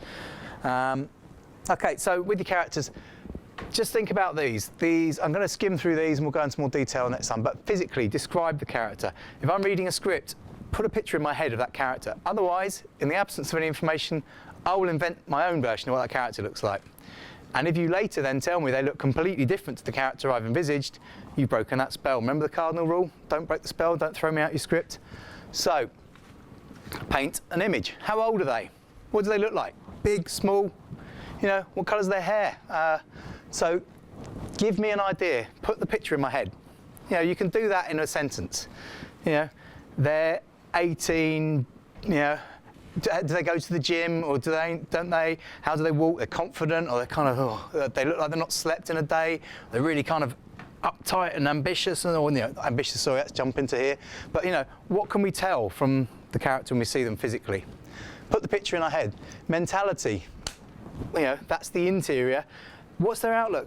A: Okay, so with your characters, just think about these. I'm going to skim through these and we'll go into more detail next time, but physically describe the character. If I'm reading a script, put a picture in my head of that character. Otherwise, in the absence of any information, I will invent my own version of what that character looks like. And if you later then tell me they look completely different to the character I've envisaged, you've broken that spell. Remember the cardinal rule? Don't break the spell, don't throw me out your script. So, paint an image. How old are they? What do they look like? Big, small? You know, what colour's their hair? So, give me an idea. Put the picture in my head. You know, you can do that in a sentence. You know, they're 18, you know, do they go to the gym or don't they? How do they walk? They're confident or they're kind of, they look like they're not slept in a day. They're really kind of uptight and ambitious, or, you know, ambitious, sorry, let's jump into here. But, you know, what can we tell from the character when we see them physically? Put the picture in our head. Mentality, you know, that's the interior. What's their outlook?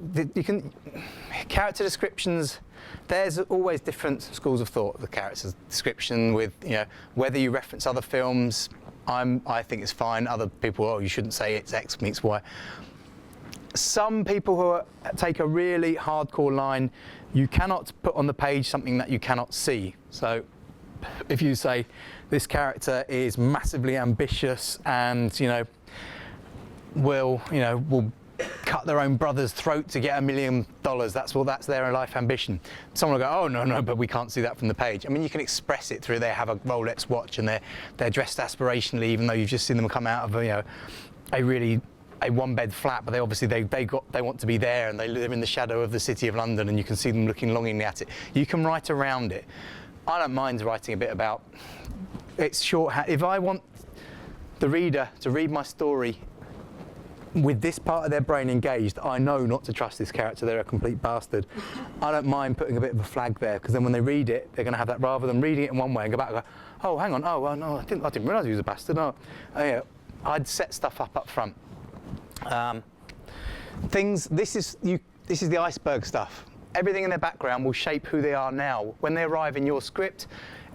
A: Character descriptions, there's always different schools of thought, the character description with, you know, whether you reference other films, I think it's fine. Other people, oh, you shouldn't say it's X meets Y. Some people take a really hardcore line, you cannot put on the page something that you cannot see. So if you say this character is massively ambitious and, you know, will cut their own brother's throat to get $1 million. That's their life ambition. Someone will go, oh no, but we can't see that from the page. I mean, you can express it through they have a Rolex watch and they're dressed aspirationally, even though you've just seen them come out of a one-bed flat. But they obviously they want to be there, and they live in the shadow of the city of London, and you can see them looking longingly at it. You can write around it. I don't mind writing a bit about it's shorthand. If I want the reader to read my story with this part of their brain engaged, I know not to trust this character, they're a complete bastard. I don't mind putting a bit of a flag there, because then when they read it, they're going to have that, rather than reading it in one way and go back and go, oh, hang on, oh, well, no, I didn't realise he was a bastard. No. Yeah, I'd set stuff up front. This is the iceberg stuff. Everything in their background will shape who they are now. When they arrive in your script,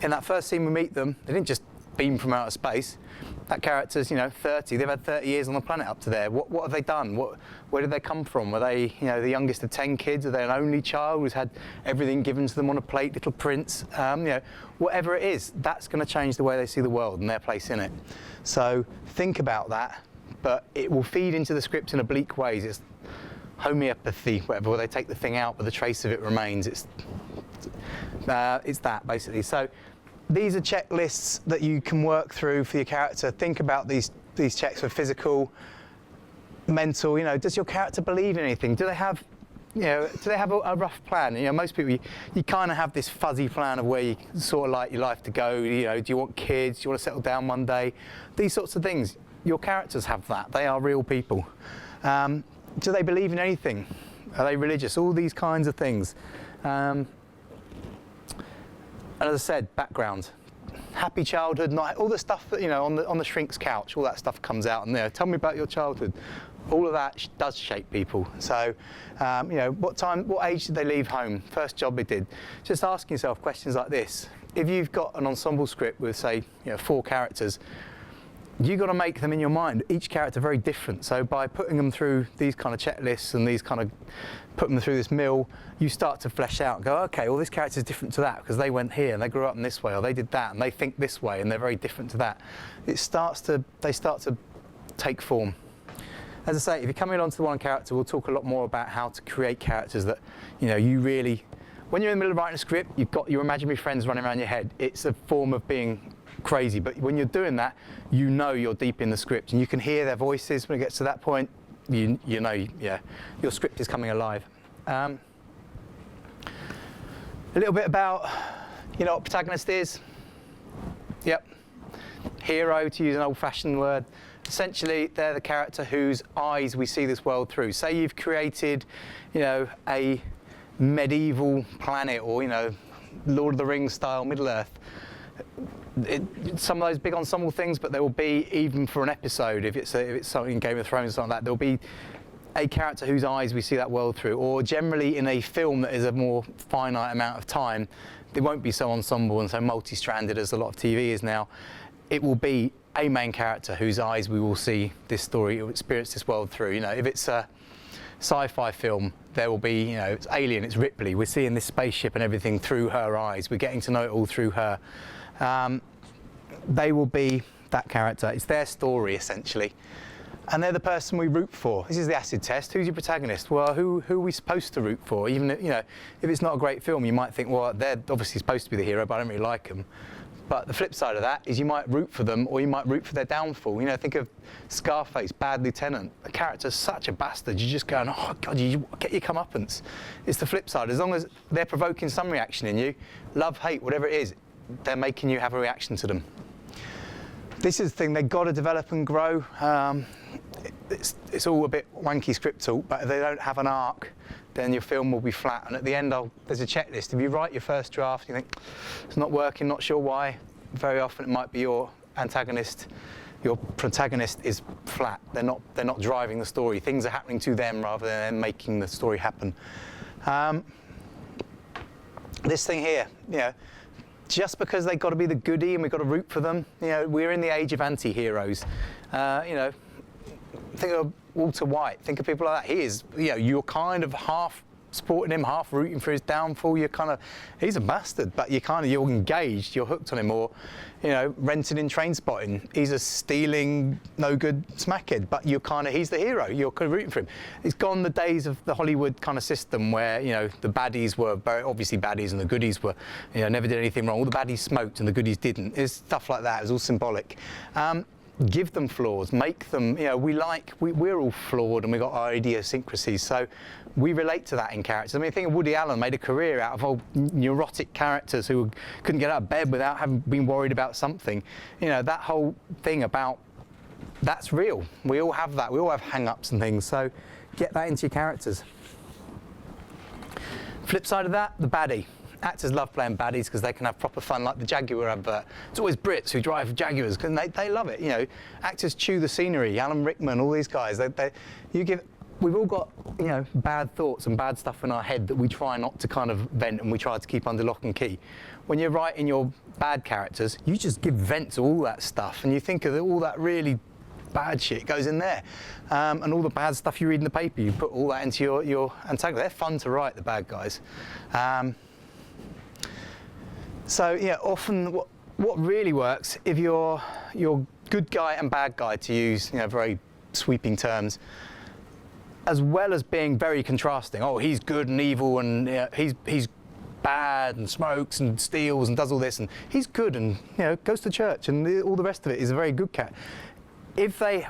A: in that first scene we meet them, they didn't just beam from outer space. That character's, 30. They've had 30 years on the planet up to there. What have they done? Where did they come from? Were they, the youngest of 10 kids? Are they an only child who's had everything given to them on a plate, little prince? Whatever it is, that's going to change the way they see the world and their place in it. So think about that, but it will feed into the script in oblique ways. It's homeopathy, whatever, where they take the thing out, but the trace of it remains. It's that, basically. So these are checklists that you can work through for your character. Think about these checks for physical, mental. Does your character believe in anything? Do they have, a rough plan? Most people, you kind of have this fuzzy plan of where you sort of like your life to go. Do you want kids? Do you want to settle down one day? These sorts of things. Your characters have that. They are real people. Do they believe in anything? Are they religious? All these kinds of things. And as I said, background, happy childhood, not all the stuff that on the shrink's couch, all that stuff comes out. And tell me about your childhood. All of that does shape people. So, what age did they leave home? First job they did. Just asking yourself questions like this. If you've got an ensemble script with, say, 4 characters, you've got to make them in your mind, each character very different. So by putting them through these kind of checklists and these kind of putting them through this mill, you start to flesh out and go, okay, well, this character is different to that because they went here and they grew up in this way, or they did that and they think this way and they're very different to that. They start to take form. As I say, if you're coming on to the one character, we'll talk a lot more about how to create characters that, you really, when you're in the middle of writing a script, you've got your imaginary friends running around your head. It's a form of being crazy, but when you're doing that, you're deep in the script and you can hear their voices. When it gets to that point, your script is coming alive. A little bit about, what protagonist is. Yep. Hero, to use an old-fashioned word. Essentially, they're the character whose eyes we see this world through. Say you've created, a medieval planet, or Lord of the Rings style Middle Earth. Some of those big ensemble things, but there will be, even for an episode, if it's something in Game of Thrones or something like that, there'll be a character whose eyes we see that world through. Or generally in a film that is a more finite amount of time, it won't be so ensemble and so multi-stranded as a lot of TV is now. It will be a main character whose eyes we will see this story, or experience this world through. If it's a sci-fi film, there will be, it's Alien, it's Ripley. We're seeing this spaceship and everything through her eyes. We're getting to know it all through her. They will be that character. It's their story, essentially. And they're the person we root for. This is the acid test. Who's your protagonist? Well, who are we supposed to root for? Even, if it's not a great film, you might think, well, they're obviously supposed to be the hero, but I don't really like them. But the flip side of that is you might root for them, or you might root for their downfall. think of Scarface, Bad Lieutenant. The character's such a bastard. You're just going, oh, God, you get your comeuppance. It's the flip side. As long as they're provoking some reaction in you, love, hate, whatever it is, they're making you have a reaction to them. This is the thing, they've got to develop and grow. It's all a bit wanky script talk, but if they don't have an arc, then your film will be flat. And at the end, there's a checklist. If you write your first draft, you think, it's not working, not sure why, very often it might be your antagonist, your protagonist is flat. They're not driving the story. Things are happening to them rather than making the story happen. This thing here, just because they've got to be the goodie and we've got to root for them, we're in the age of anti-heroes. Think of Walter White, think of people like that. He is, you're kind of half supporting him, half rooting for his downfall. He's a bastard, but you're engaged, you're hooked on him. Or, Rented in Trainspotting, he's a stealing, no good smackhead, but he's the hero, you're kind of rooting for him. It's gone the days of the Hollywood kind of system where, the baddies were very obviously baddies and the goodies were, never did anything wrong. All the baddies smoked and the goodies didn't. It's stuff like that, it was all symbolic. Give them flaws, make them, we're all flawed and we've got our idiosyncrasies, so we relate to that in characters. I think of Woody Allen made a career out of old neurotic characters who couldn't get out of bed without having been worried about something. That whole thing about, that's real. We all have that, we all have hang-ups and things, so get that into your characters. Flip side of that, the baddie. Actors love playing baddies because they can have proper fun, like the Jaguar advert. It's always Brits who drive Jaguars because they love it. Actors chew the scenery. Alan Rickman, all these guys. We've all got bad thoughts and bad stuff in our head that we try not to kind of vent and we try to keep under lock and key. When you're writing your bad characters, you just give vent to all that stuff and you think of all that really bad shit goes in there, and all the bad stuff you read in the paper, you put all that into your antagonist. They're fun to write, the bad guys. So often what really works, if you're good guy and bad guy, to use very sweeping terms, as well as being very contrasting. Oh, he's good and evil, and he's bad and smokes and steals and does all this, and he's good and goes to church and all the rest of it is a very good cat.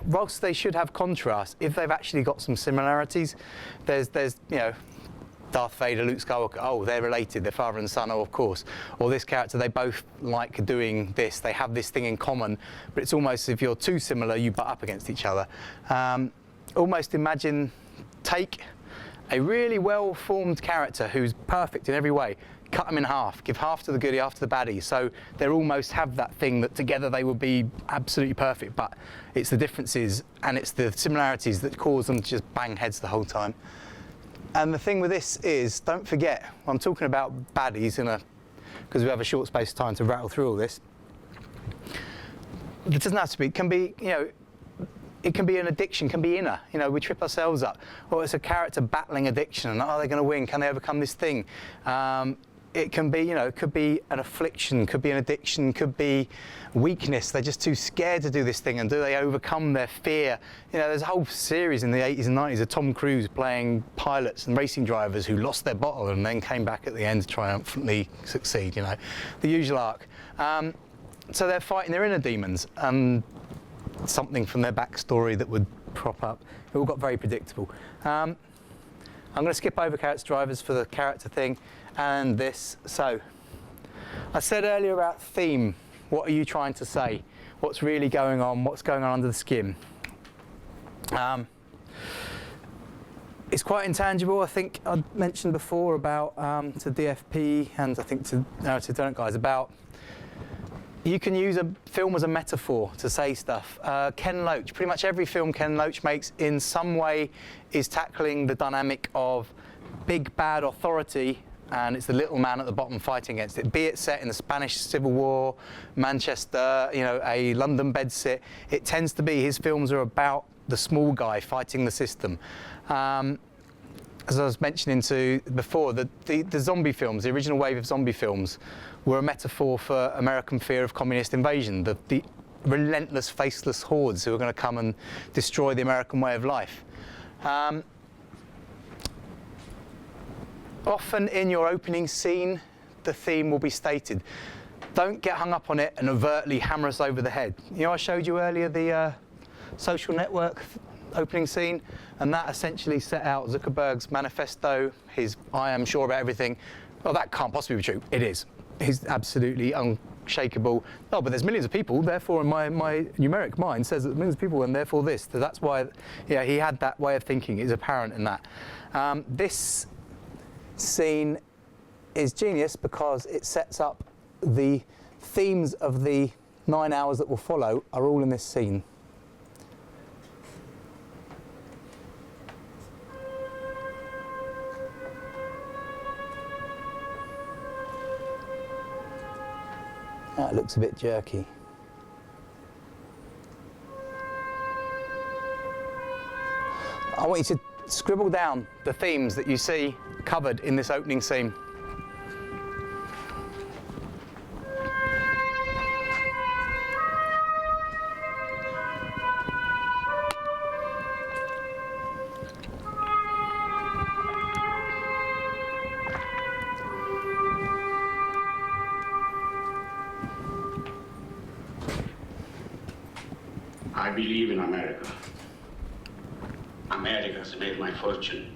A: Whilst they should have contrast, if they've actually got some similarities, there's Darth Vader, Luke Skywalker, oh, they're related, they're father and son, oh, of course. Or this character, they both like doing this, they have this thing in common, but it's almost, if you're too similar, you butt up against each other. Almost imagine, take a really well-formed character who's perfect in every way, cut them in half, give half to the goodie, half to the baddie, so they almost have that thing that together they would be absolutely perfect, but it's the differences and it's the similarities that cause them to just bang heads the whole time. And the thing with this is, don't forget, I'm talking about baddies because we have a short space of time to rattle through all this. It doesn't have to be, it can be, it can be an addiction, can be inner. We trip ourselves up. Or it's a character battling addiction, and are they going to win? Can they overcome this thing? It can be, it could be an affliction, could be an addiction, could be weakness. They're just too scared to do this thing, and do they overcome their fear? There's a whole series in the 80s and 90s of Tom Cruise playing pilots and racing drivers who lost their bottle and then came back at the end to triumphantly succeed, the usual arc. So they're fighting their inner demons, and something from their backstory that would crop up. It all got very predictable. I'm going to skip over character drivers for the character thing and this. So I said earlier about theme. What are you trying to say? What's really going on? What's going on under the skin? it's quite intangible. I think I mentioned before about to DFP and I think to Narrative Don't guys about you can use a film as a metaphor to say stuff. Ken Loach, pretty much every film Ken Loach makes in some way is tackling the dynamic of big bad authority and it's the little man at the bottom fighting against it. Be it set in the Spanish Civil War, Manchester, you know, a London bedsit, it tends to be his films are about the small guy fighting the system. As I was mentioning to before, the zombie films, the original wave of zombie films, were a metaphor for American fear of communist invasion, the relentless, faceless hordes who are going to come and destroy the American way of life. Often in your opening scene, the theme will be stated. Don't get hung up on it and overtly hammer us over the head. You know, I showed you earlier the Social Network opening scene, and that essentially set out Zuckerberg's manifesto, his I am sure about everything. Well, that can't possibly be true. It is. He's absolutely unshakable. Oh, but there's millions of people, therefore in my numeric mind says that there's millions of people and therefore this. So that's why, yeah, he had that way of thinking. It's apparent in that. This scene is genius because it sets up the themes of the 9 hours that will follow are all in this scene. That looks a bit jerky. I want you to scribble down the themes that you see covered in this opening scene.
D: I believe in America. America has made my fortune.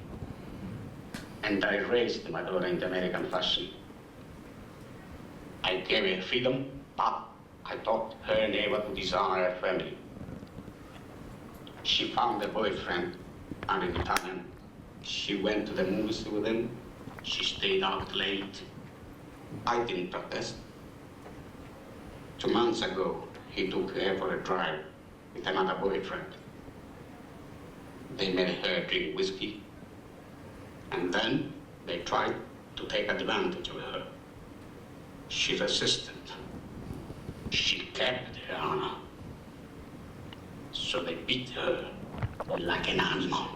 D: And I raised my daughter in the American fashion. I gave her freedom, but I taught her never to dishonor her family. She found a boyfriend, an Italian. She went to the movies with him. She stayed out late. I didn't protest. 2 months ago, he took her for a drive with another boyfriend. They made her drink whiskey, and then they tried to take advantage of her. She resisted. She kept her honor. So they beat her like an animal.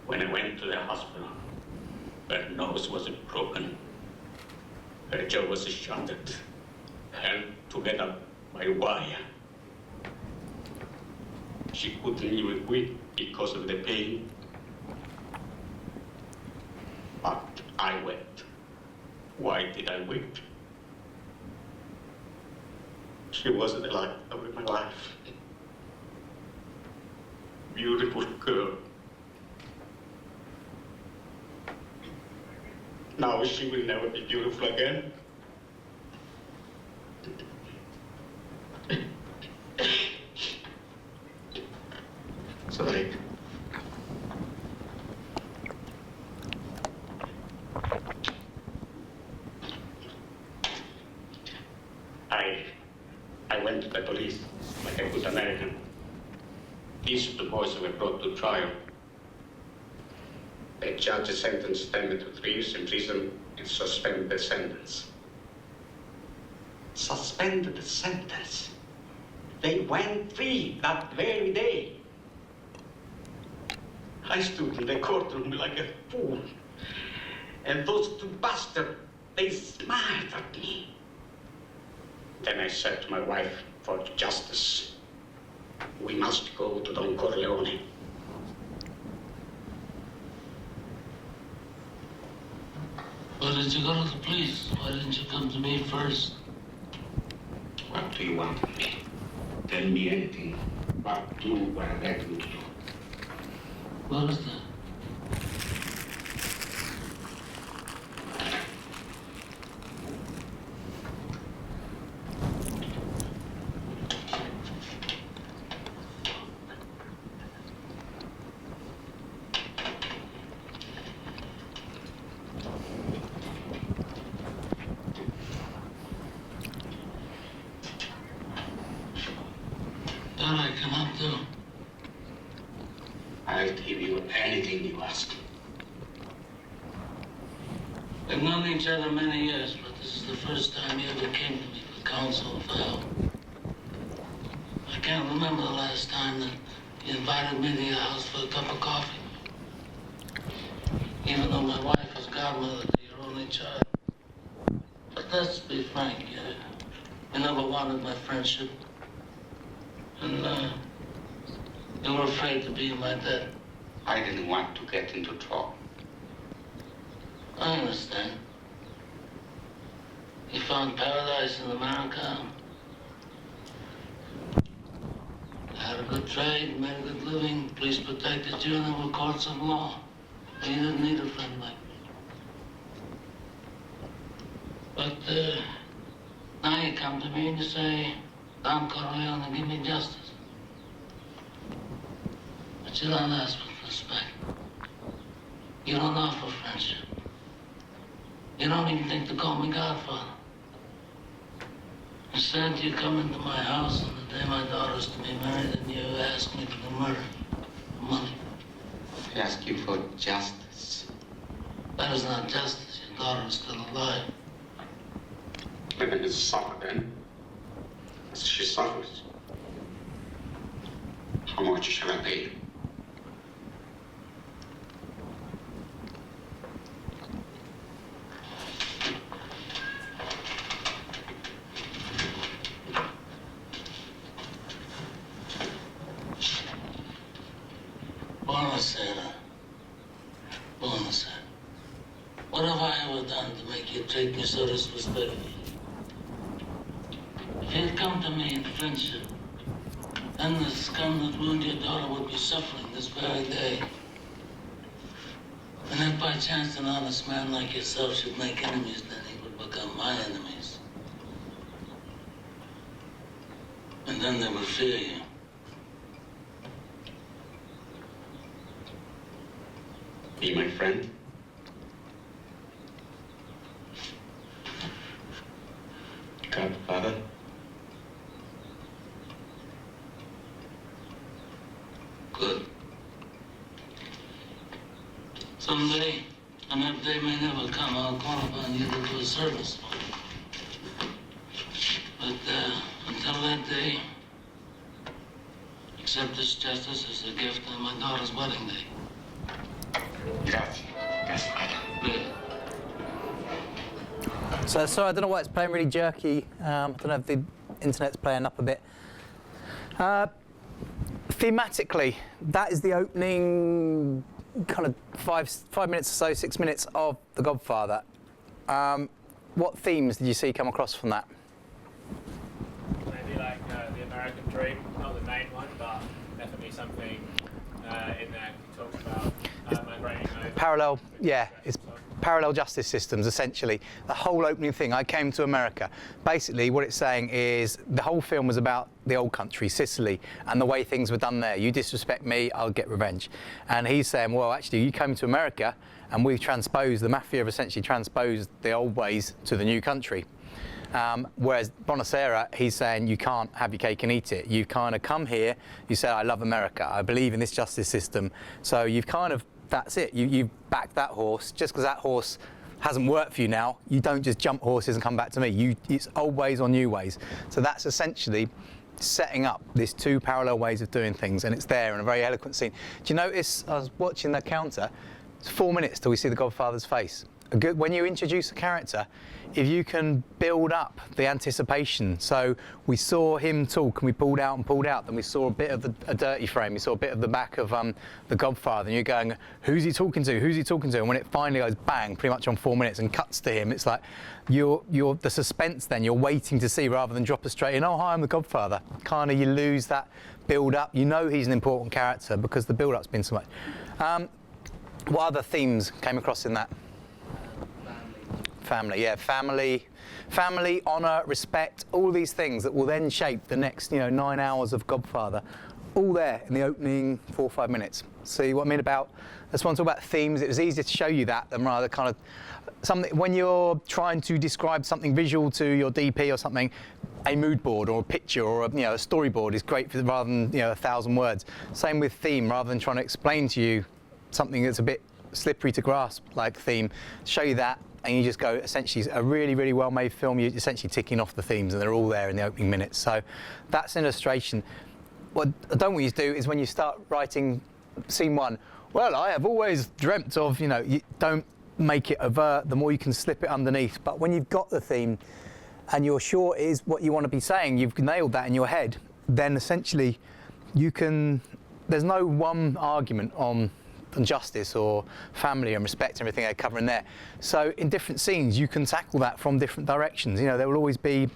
D: When I went to the hospital, her nose was broken. Her jaw was shattered, held together by wire. She couldn't even quit because of the pain. But I wept. Why did I weep? She was the light of my life. Beautiful girl. Now she will never be beautiful again. Sorry. I went to the police like a good American. These 2 boys were brought to trial. The judge sentenced them to 3 years in prison and suspended the sentence. Suspended the sentence? They went free that very day. I stood in the courtroom like a fool. And those 2 bastards, they smiled at me. Then I said to my wife, for justice, we must go to Don Corleone.
E: Why did you go to the police? Why didn't you come to me first?
D: What do you want of me? Tell me anything, but do what I beg you to do.
E: What is that? That I cannot do.
D: I'll give you anything you ask.
E: We've known each other many years, but this is the first time you ever came to me for counsel or for help. I can't remember the last time that you invited me to your house for a cup of coffee. Even though my wife is godmother to your only child. But let's be frank, you never wanted my friendship. And you were afraid to be in my debt.
D: I didn't want to get into trouble.
E: I understand. You found paradise in America. Had a good trade, made a good living, police protected you, and there were courts of law. You didn't need a friend like me. But now you come to me and you say, Don Corleone, and give me justice. But you don't ask with respect. You don't offer friendship. You don't even think to call me Godfather. Instead, you come into my house on the day my daughter's to be married and you ask me for the murder, for money.
D: I ask you for justice.
E: That is not justice. Your daughter is still alive.
D: Women is suffer then. As she suffers. How much shall I pay you?
E: Buonasera. Buonasera. What have I ever done to make you treat me so disrespectfully? If you'd come to me in friendship, then the scum that ruined your daughter would be suffering this very day. And if by chance an honest man like yourself should make enemies, then he would become my enemies. And then they would fear you.
D: Be my friend. Godfather.
E: Good. Someday, and that day may never come, I'll call upon you to do a service for me. But until that day, accept this justice as a gift on my daughter's wedding day.
D: Grazie. Grazie.
E: Good.
A: So sorry, I don't know why it's playing really jerky. I don't know if the internet's playing up a bit. Thematically, that is the opening kind of 5 minutes or so, 6 minutes of The Godfather. What themes did you see come across from that?
F: Maybe like the American dream, not the main one, but definitely something in there he talks about migrating over.
A: Parallel, yeah, it's parallel justice systems, essentially. The whole opening thing, I came to America. Basically, what it's saying is the whole film was about the old country, Sicily, and the way things were done there. You disrespect me, I'll get revenge. And he's saying, well, actually, you came to America, and we've transposed, the mafia have essentially transposed the old ways to the new country. Whereas Bonacera, he's saying you can't have your cake and eat it. You've kind of come here, you say, I love America, I believe in this justice system. So you've kind of, that's it. You've backed that horse. Just because that horse hasn't worked for you now, you don't just jump horses and come back to me. It's old ways or new ways. So that's essentially setting up these two parallel ways of doing things, and it's there in a very eloquent scene. Do you notice, I was watching the counter, it's 4 minutes till we see the Godfather's face. When you introduce a character, if you can build up the anticipation. So we saw him talk and we pulled out, then we saw a bit of a dirty frame, we saw a bit of the back of the Godfather, and you're going, who's he talking to, who's he talking to? And when it finally goes bang, pretty much on 4 minutes, and cuts to him, it's like, you're the suspense then, you're waiting to see rather than drop us straight in, oh hi, I'm the Godfather. Kind of you lose that build up. You know he's an important character because the build up's been so much. What other themes came across in that? Family, yeah, family, honour, respect, all these things that will then shape the next, 9 hours of Godfather. all there in the opening 4 or 5 minutes. See what I mean about, that's when I talk about themes. It was easier to show you that than rather kind of something, when you're trying to describe something visual to your DP or something, a mood board or a picture or a storyboard is great for, rather than 1,000 words. Same with theme, rather than trying to explain to you something that's a bit slippery to grasp, like theme, show you that, and you just go, essentially, a really, really well-made film, you're essentially ticking off the themes, and they're all there in the opening minutes. So that's an illustration. What I don't want you to do is when you start writing scene 1, well, I have always dreamt of, you don't make it overt, the more you can slip it underneath. But when you've got the theme and you're sure it is what you want to be saying, you've nailed that in your head, then essentially you can, there's no one argument on justice or family and respect and everything they're covering there. So in different scenes, you can tackle that from different directions. There will always be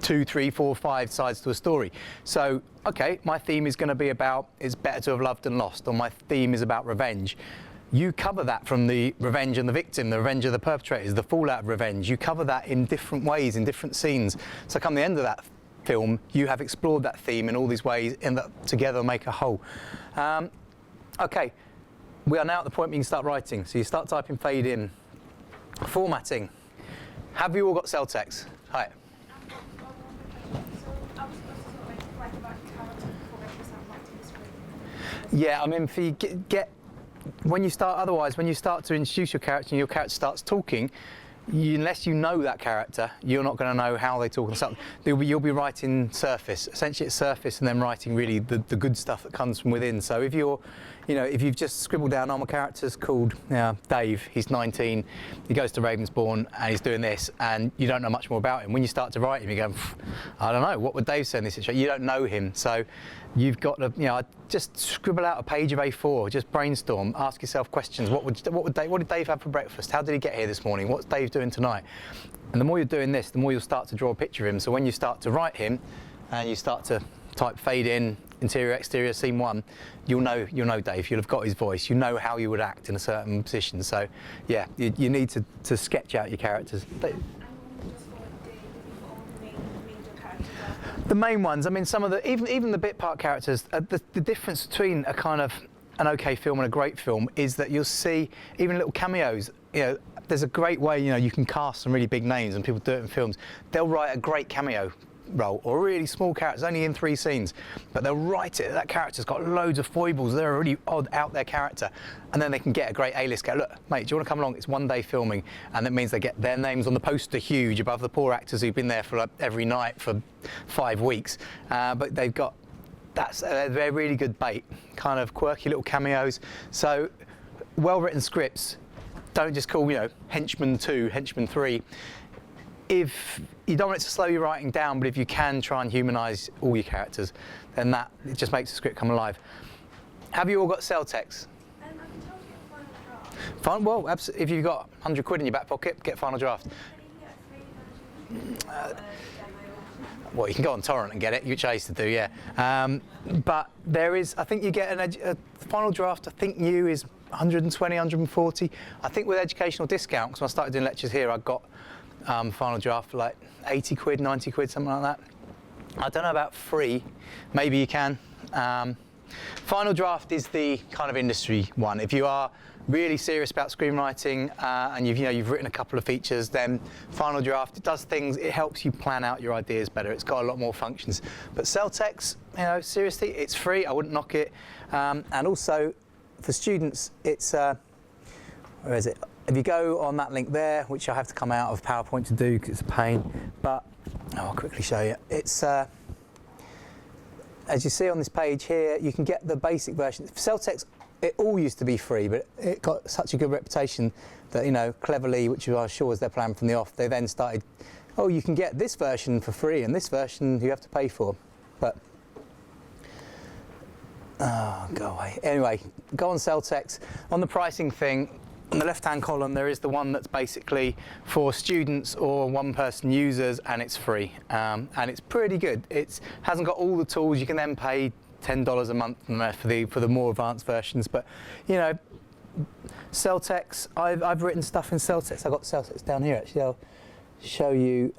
A: 2, 3, 4, 5 sides to a story. So, okay, my theme is going to be about it's better to have loved than lost, or my theme is about revenge. You cover that from the revenge and the victim, the revenge of the perpetrators, the fallout of revenge. You cover that in different ways, in different scenes. So come the end of that film, you have explored that theme in all these ways, and that together make a whole. Okay. We are now at the point where you can start writing. So you start typing fade in. Formatting. Have you all got cell text? Hi.
C: So I was supposed to sort of write about the character before I start writing the script.
A: Yeah, I mean, if you get when you start, otherwise, when you start to introduce your character and your character starts talking, unless you know that character, you're not going to know how they talk and stuff. You'll be writing surface. Essentially, it's surface, and then writing really the good stuff that comes from within. So if you're, if you've just scribbled down, my character's called Dave, he's 19, he goes to Ravensbourne and he's doing this, and you don't know much more about him. When you start to write him, you go, I don't know, what would Dave say in this situation? You don't know him, so you've got to, just scribble out a page of A4, just brainstorm, ask yourself questions. What did Dave have for breakfast? How did he get here this morning? What's Dave doing tonight? And the more you're doing this, the more you'll start to draw a picture of him. So when you start to write him, and you start to type fade in, interior, exterior, scene 1, you'll know Dave. You'll have got his voice. You know how you would act in a certain position. So, yeah, you need to sketch out your characters. The main ones. I mean, some of the even the bit part characters. The difference between a kind of an okay film and a great film is that you'll see even little cameos. There's a great way. You can cast some really big names, and people do it in films. They'll write a great cameo role, or a really small character, only in 3 scenes, but they'll write it. That character's got loads of foibles. They're a really odd, out there character, and then they can get a great A-list guy. Look, mate, do you want to come along? It's 1 day filming, and that means they get their names on the poster huge above the poor actors who've been there for every night for 5 weeks. But they've got they're really good bait, kind of quirky little cameos. So well-written scripts don't just call henchman 2, henchman 3. If you don't want it to slow your writing down, but if you can try and humanise all your characters, then it just makes the script come alive. Have you all got cell text?
C: I can tell you a final draft.
A: Well, absolutely. If you've got 100 quid in your back pocket, get final draft. Well, you can go on torrent and get it, which I used to do, yeah. But there is, I think you get a final draft, I think new is 120, 140. I think with educational discount, because when I started doing lectures here, I got final draft for like 80 quid, 90 quid, something like that. I don't know about free, maybe you can. Final draft is the kind of industry one. If you are really serious about screenwriting and you've written a couple of features, then final draft, it does things, it helps you plan out your ideas better. It's got a lot more functions. But cell text, seriously, it's free, I wouldn't knock it. And also for students, it's, where is it? If you go on that link there, which I have to come out of PowerPoint to do because it's a pain, but I'll quickly show you. It's, as you see on this page here, you can get the basic version. Cell text, it all used to be free, but it got such a good reputation that, cleverly, which I was sure was their plan from the off, they then started, oh, you can get this version for free and this version you have to pay for. But, oh, go away. Anyway, go on cell text. On the pricing thing, on the left-hand column, there is the one that's basically for students or one-person users, and it's free. And it's pretty good. It hasn't got all the tools. You can then pay $10 a month for the more advanced versions. But, cell text, I've written stuff in cell text. I've got cell text down here, actually. I'll show you.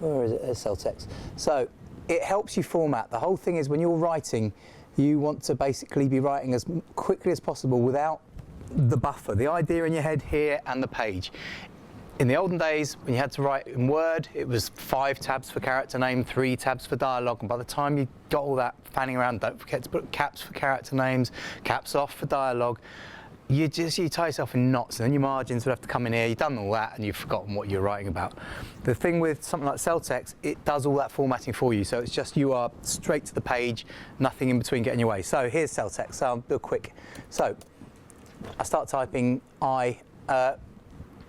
A: Where is it? There's cell text. So it helps you format. The whole thing is when you're writing, you want to basically be writing as quickly as possible without the buffer, the idea in your head here and the page. In the olden days, when you had to write in Word, it was 5 tabs for character name, 3 tabs for dialogue, and by the time you got all that fanning around, don't forget to put caps for character names, caps off for dialogue, you tie yourself in knots, and then your margins would have to come in here. You've done all that, and you've forgotten what you're writing about. The thing with something like cell text, it does all that formatting for you, so it's just you are straight to the page, nothing in between getting in your way. So here's cell text, so I'll do a quick. So I start typing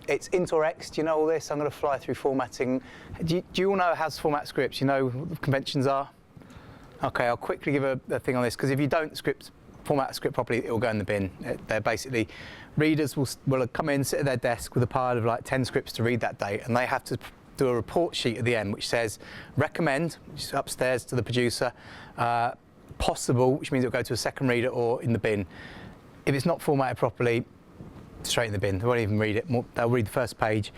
A: it's int or x. Do you know all this? I'm going to fly through formatting. Do you all know how to format scripts? You know what the conventions are? Okay, I'll quickly give a thing on this, because if you don't format a script properly, it will go in the bin. They're basically, readers will come in, sit at their desk with a pile of like 10 scripts to read that day, and they have to do a report sheet at the end which says recommend, which is upstairs to the producer, possible, which means it'll go to a second reader, or in the bin. If it's not formatted properly, straight in the bin. They won't even read it. They'll read the first page.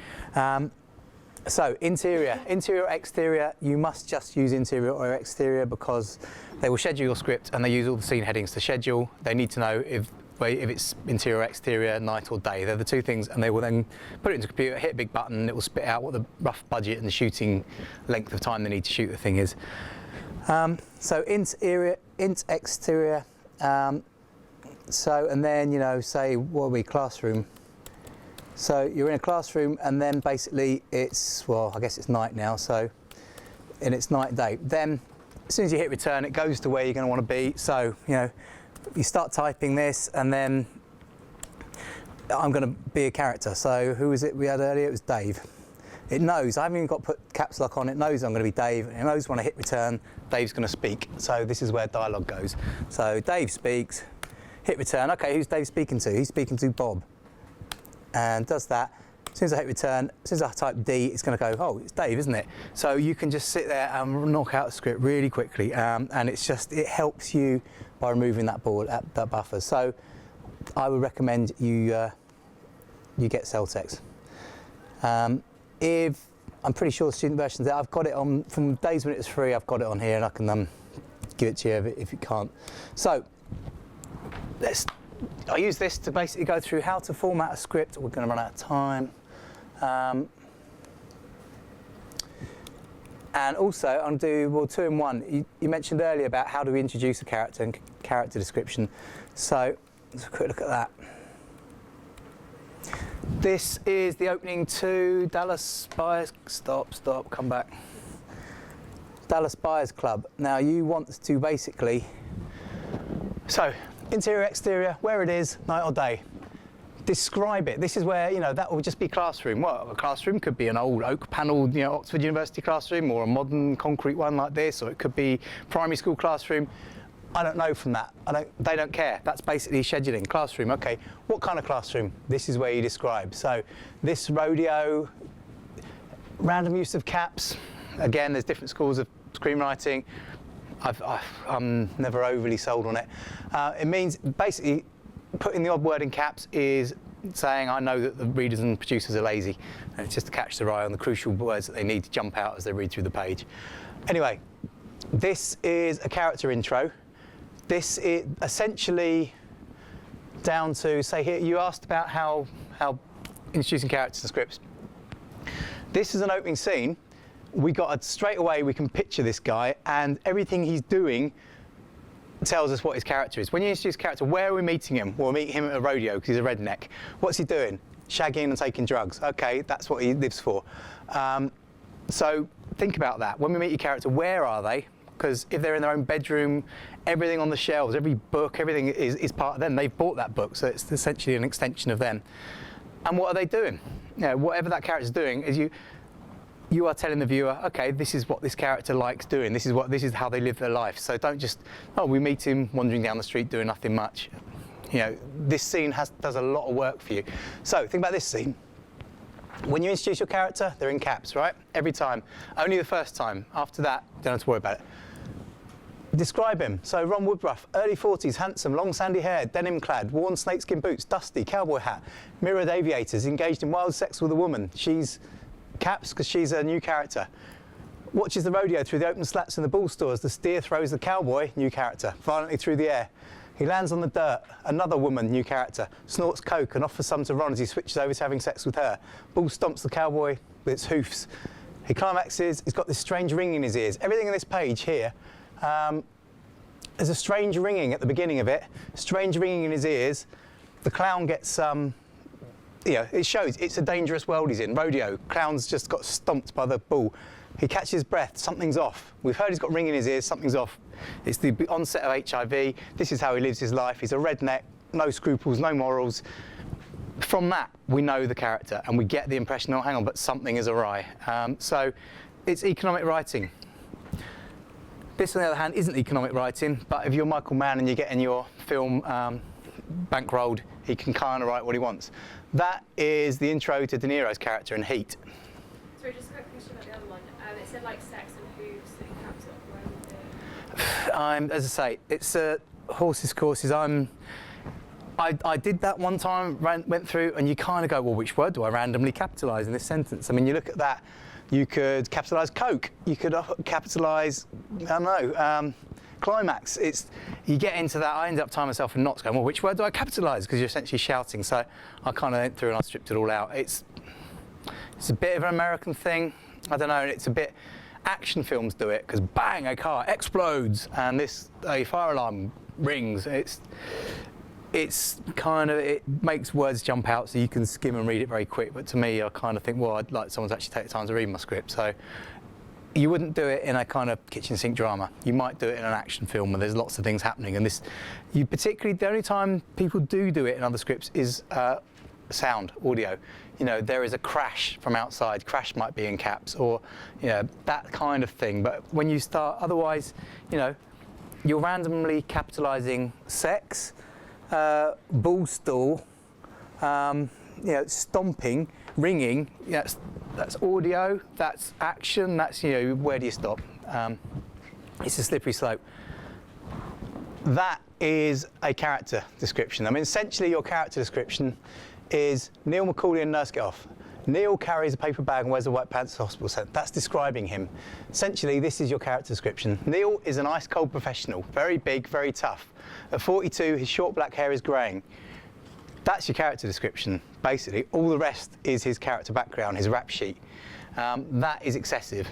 A: So interior or exterior, you must just use interior or exterior, because they will schedule your script and they use all the scene headings to schedule. They need to know if it's interior or exterior, night or day. They're the 2 things, and they will then put it into the computer, hit a big button, and it will spit out what the rough budget and the shooting length of time they need to shoot the thing is. So interior, exterior. So, and then, say, what are we, classroom. So you're in a classroom, and then basically it's, well, I guess it's night now, so, and it's night day. Then, as soon as you hit return, it goes to where you're going to want to be. So, you start typing this, and then I'm going to be a character. So who was it we had earlier? It was Dave. It knows, I haven't even got to put caps lock on, it knows I'm going to be Dave, and it knows when I hit return, Dave's going to speak. So this is where dialogue goes. So Dave speaks. Hit return. Okay, who's Dave speaking to? He's speaking to Bob. And does that. As soon as I hit return, as soon as I type D, it's going to go, oh, it's Dave, isn't it? So you can just sit there and knock out the script really quickly. And it helps you by removing that buffer. So I would recommend you get cell text. If I'm pretty sure the student version's there, I've got it on, from days when it was free, I've got it on here, and I can give it to you if you can't. So, I use this to basically go through how to format a script. We're going to run out of time. And also, I'll do 2 in 1. You mentioned earlier about how do we introduce a character and character description. So let's have a quick look at that. This is the opening to Dallas Buyers. Stop, come back. Dallas Buyers Club. Now you want to basically, so interior, exterior, where it is, night or day. Describe it. This is where, that will just be classroom. Well, a classroom could be an old oak panelled, Oxford University classroom, or a modern concrete one like this, or it could be primary school classroom. I don't know from that. They don't care. That's basically scheduling. Classroom, okay. What kind of classroom? This is where you describe. So this rodeo, random use of caps. Again, there's different schools of screenwriting. I'm never overly sold on it. It means basically putting the odd word in caps is saying I know that the readers and producers are lazy, and it's just to catch their eye on the crucial words that they need to jump out as they read through the page. Anyway, this is a character intro. This is essentially down to, say here, you asked about how introducing characters to scripts. This is an opening scene. Straight away we can picture this guy, and everything he's doing tells us what his character is. When you introduce a character, where are we meeting him? Well, we'll meet him at a rodeo because he's a redneck. What's he doing? Shagging and taking drugs. Okay, that's what he lives for. So think about that. When we meet your character, where are they? Because if they're in their own bedroom, everything on the shelves, every book, everything is part of them. They've bought that book, so it's essentially an extension of them. And what are they doing? Whatever that character's doing is you are telling the viewer, okay, this is what this character likes doing. This is how they live their life. So don't just, we meet him wandering down the street doing nothing much. This scene does a lot of work for you. So think about this scene. When you introduce your character, they're in caps, right? Every time. Only the first time. After that, don't have to worry about it. Describe him. So Ron Woodruff, early 40s, handsome, long sandy hair, denim clad, worn snakeskin boots, dusty, cowboy hat, mirrored aviators, engaged in wild sex with a woman. She's caps because she's a new character. Watches the rodeo through the open slats in the bull stores. The steer throws the cowboy, new character, violently through the air. He lands on the dirt, another woman, new character, snorts coke and offers some to Ron as he switches over to having sex with her. Bull stomps the cowboy with its hoofs. He climaxes, he's got this strange ring in his ears. Everything in this page here, there's a strange ringing at the beginning of it, strange ringing in his ears. The clown gets, it shows it's a dangerous world he's in. Rodeo, clown's just got stomped by the bull. He catches his breath, something's off. We've heard he's got ring in his ears, something's off. It's the onset of HIV. This is how he lives his life. He's a redneck, no scruples, no morals. From that, we know the character and we get the impression, oh, hang on, but something is awry. So it's economic writing. This, on the other hand, isn't economic writing, but if you're Michael Mann and you're getting your film bankrolled, he can kind of write what he wants. That is the intro to De Niro's character in Heat.
C: Sorry, just a quick question about the other one. It said like sex and hooves in caps lock. Where was it?
A: As I say, it's horses, courses. I did that one time, went through, and you kind of go, well, which word do I randomly capitalise in this sentence? I mean, you look at that, you could capitalise Coke, you could capitalise, I don't know, climax. You get into that. I ended up tying myself in knots going, well, which word do I capitalise? Because you're essentially shouting. So I kind of went through and I stripped it all out. It's a bit of an American thing. I don't know, it's a bit, action films do it, because bang, a car explodes, and a fire alarm rings. It's kind of, it makes words jump out so you can skim and read it very quick, but to me, I kind of think, well, I'd like someone to actually take the time to read my script. So you wouldn't do it in a kind of kitchen sink drama. You might do it in an action film where there's lots of things happening, and particularly, the only time people do it in other scripts is sound, audio. You know, there is a crash from outside. Crash might be in caps, or that kind of thing. But when you start, otherwise, you're randomly capitalising sex, bull stall, stomping, ringing. That's audio. That's action. That's where do you stop? It's a slippery slope. That is a character description. I mean, essentially, your character description is Neil McCauley and Nurse Get Off. Neil carries a paper bag and wears a white pants to hospital set. That's describing him. Essentially, this is your character description. Neil is an ice-cold professional, very big, very tough. At 42, his short black hair is greying. That's your character description, basically. All the rest is his character background, his rap sheet. That is excessive.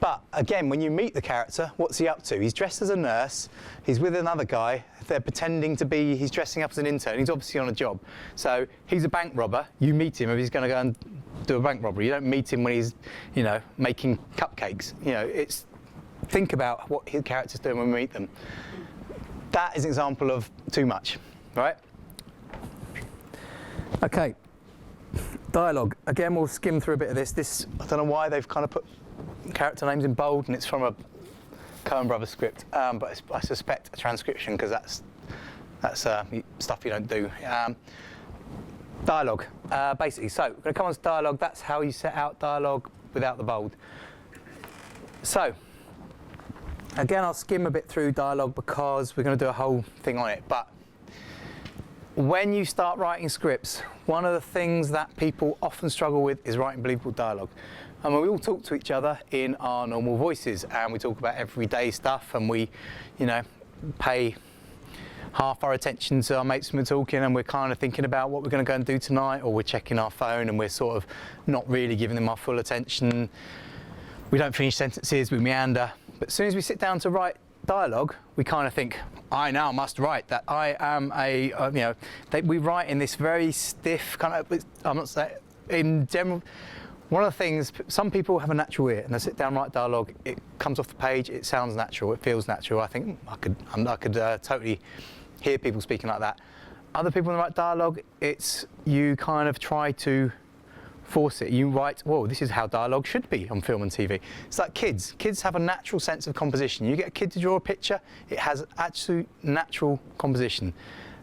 A: But again, when you meet the character, what's he up to? He's dressed as a nurse, he's with another guy, they're pretending to be, he's dressing up as an intern, he's obviously on a job. So he's a bank robber, you meet him if he's going to go and do a bank robbery. You don't meet him when he's, making cupcakes. Think about what his character's doing when we meet them. That is an example of too much, right? Okay, dialogue. Again, we'll skim through a bit of this. I don't know why they've kind of put character names in bold, and it's from a Coen Brothers script, but I suspect a transcription, because that's stuff you don't do. Dialogue, basically. So we're going to come on to dialogue. That's how you set out dialogue without the bold. So again, I'll skim a bit through dialogue because we're going to do a whole thing on it. But when you start writing scripts, one of the things that people often struggle with is writing believable dialogue. And we all talk to each other in our normal voices, and we talk about everyday stuff, and we, pay half our attention to our mates when we're talking, and we're kind of thinking about what we're going to go and do tonight, or we're checking our phone and we're sort of not really giving them our full attention. We don't finish sentences, we meander. But as soon as we sit down to write dialogue, we kind of think, I now must write that I am we write in this very stiff kind of, I'm not saying, in general, one of the things, some people have a natural ear and they sit down and write dialogue, it comes off the page, it sounds natural, it feels natural. I think I could totally hear people speaking like that. Other people when they write dialogue, it's you kind of try to force it. You write, whoa, this is how dialogue should be on film and TV. It's like kids. Kids have a natural sense of composition. You get a kid to draw a picture, it has absolute natural composition.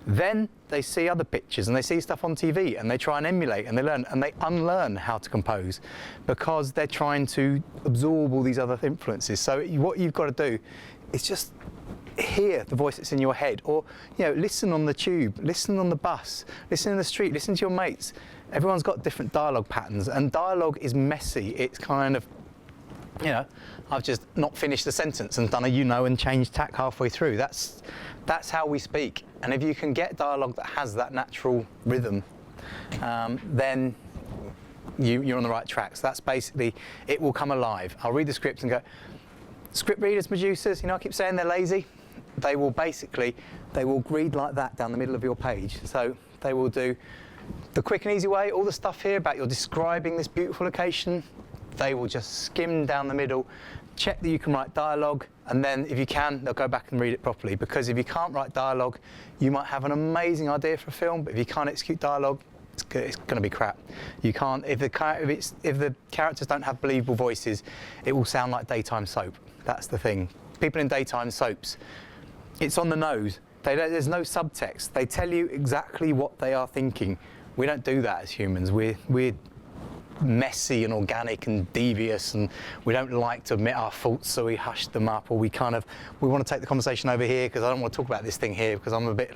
A: Then they see other pictures and they see stuff on TV and they try and emulate and they learn and they unlearn how to compose because they're trying to absorb all these other influences. So what you've got to do is just hear the voice that's in your head, or listen on the tube, listen on the bus, listen in the street, listen to your mates. Everyone's got different dialogue patterns, and dialogue is messy. It's kind of you know, I've just not finished the sentence and done a and changed tack halfway through. That's how we speak. And if you can get dialogue that has that natural rhythm, then you're on the right track. So that's basically, it will come alive. I'll read the script and go, script readers, producers, you know, I keep saying they're lazy. They will read like that down the middle of your page. So they will do the quick and easy way, all the stuff here about you're describing this beautiful location. They will just skim down the middle, check that you can write dialogue, and then if you can, they'll go back and read it properly. Because if you can't write dialogue, you might have an amazing idea for a film, but if you can't execute dialogue, it's going to be crap. You can't, if the characters don't have believable voices, it will sound like daytime soap. That's the thing. People in daytime soaps, it's on the nose. There's no subtext. They tell you exactly what they are thinking. We don't do that as humans. We're messy and organic and devious, and we don't like to admit our faults, so we hush them up, or we want to take the conversation over here because I don't want to talk about this thing here because I'm a bit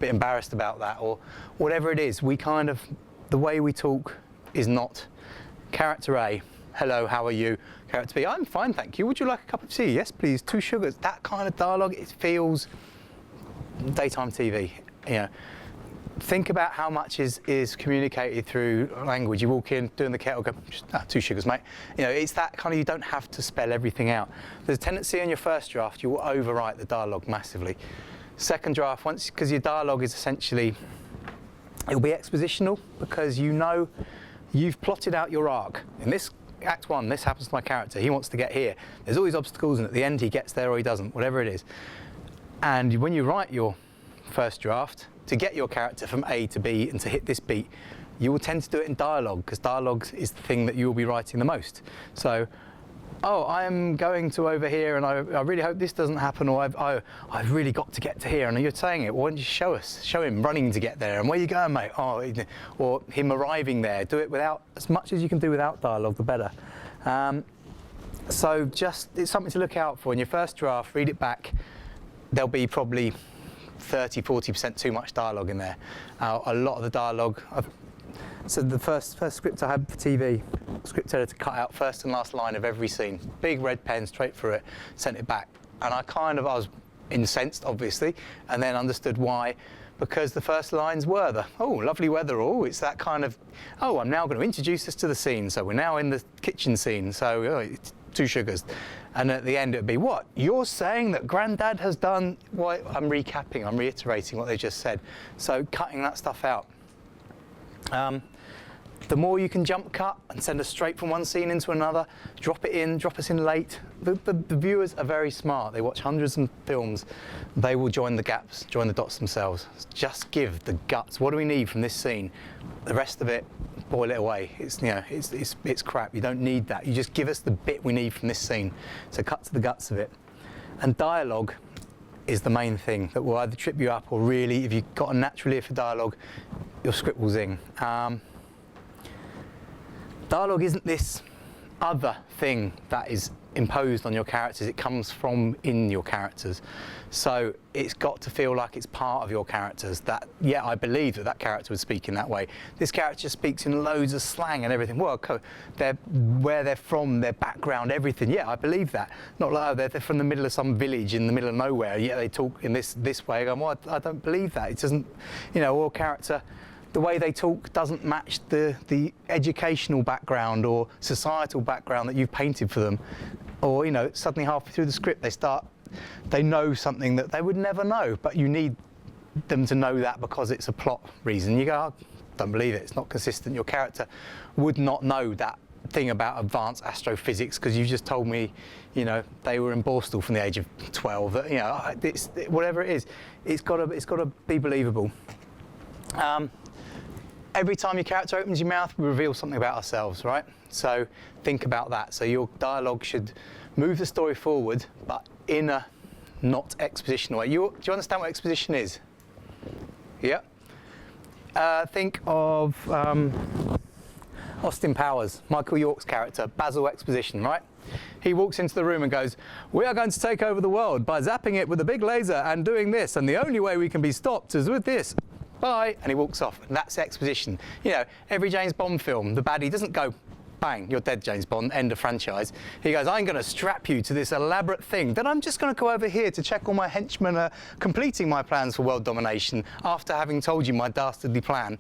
A: embarrassed about that, or whatever it is. The way we talk is not character A, hello, how are you? Character B, I'm fine, thank you. Would you like a cup of tea? Yes, please. 2 sugars. That kind of dialogue, it feels daytime TV. You know, think about how much is communicated through language. You walk in, doing the kettle, go, 2 sugars, mate. You know, it's that kind of, you don't have to spell everything out. There's a tendency in your first draft, you will overwrite the dialogue massively. Second draft, because your dialogue is essentially, it'll be expositional, because you know you've plotted out your arc. In this Act 1, this happens to my character. He wants to get here. There's all these obstacles, and at the end he gets there or he doesn't, whatever it is. And when you write your first draft, to get your character from A to B and to hit this beat, you will tend to do it in dialogue, because dialogue is the thing that you will be writing the most. So, oh, I am going to over here, and I really hope this doesn't happen, or I've really got to get to here, and you're saying it. Well, why don't you show us? Show him running to get there, and where you going, mate? Oh, or him arriving there. Do it without, as much as you can do without dialogue, the better. So just, it's something to look out for. In your first draft, read it back. There'll be probably 30–40% too much dialogue in there. A lot of the dialogue, so the first script I had for TV, script editor cut out first and last line of every scene. Big red pen straight through it, sent it back. And I was incensed, obviously, and then understood why. Because the first lines were oh, lovely weather, oh, it's that kind of, oh, I'm now going to introduce us to the scene. So we're now in the kitchen scene, so it's 2 sugars. And at the end it would be, what? You're saying that Grandad has done, what? I'm recapping, I'm reiterating what they just said. So cutting that stuff out. The more you can jump cut and send us straight from one scene into another, drop us in late. The viewers are very smart. They watch hundreds of films. They will join the gaps, join the dots themselves. Just give the guts. What do we need from this scene? The rest of it, boil it away. It's crap. You don't need that. You just give us the bit we need from this scene. So cut to the guts of it. And dialogue is the main thing that will either trip you up, or really, if you've got a natural ear for dialogue, your script will zing. Dialogue isn't this other thing that is imposed on your characters. It comes from in your characters. So it's got to feel like it's part of your characters. That, yeah, I believe that character would speak in that way. This character speaks in loads of slang and everything. Well, where they're from, their background, everything. Yeah, I believe that. Not like, oh, they're from the middle of some village in the middle of nowhere. Yeah, they talk in this way. I go, well, I don't believe that. It doesn't, or character, the way they talk doesn't match the educational background or societal background that you've painted for them. Or, suddenly halfway through the script they know something that they would never know, but you need them to know that because it's a plot reason. You go, oh, don't believe it, it's not consistent. Your character would not know that thing about advanced astrophysics because you just told me, they were in Borstal from the age of 12. Whatever it is, it's got to be believable. Every time your character opens your mouth, we reveal something about ourselves, right? So think about that. So your dialogue should move the story forward, but in a not expositional way. Do you understand what exposition is? Yeah? Think of Austin Powers, Michael York's character, Basil Exposition, right? He walks into the room and goes, we are going to take over the world by zapping it with a big laser and doing this, and the only way we can be stopped is with this. Bye, and he walks off, and that's exposition. Every James Bond film, the baddie doesn't go, bang, you're dead, James Bond, end of franchise. He goes, I'm going to strap you to this elaborate thing, then I'm just going to go over here to check all my henchmen are completing my plans for world domination after having told you my dastardly plan.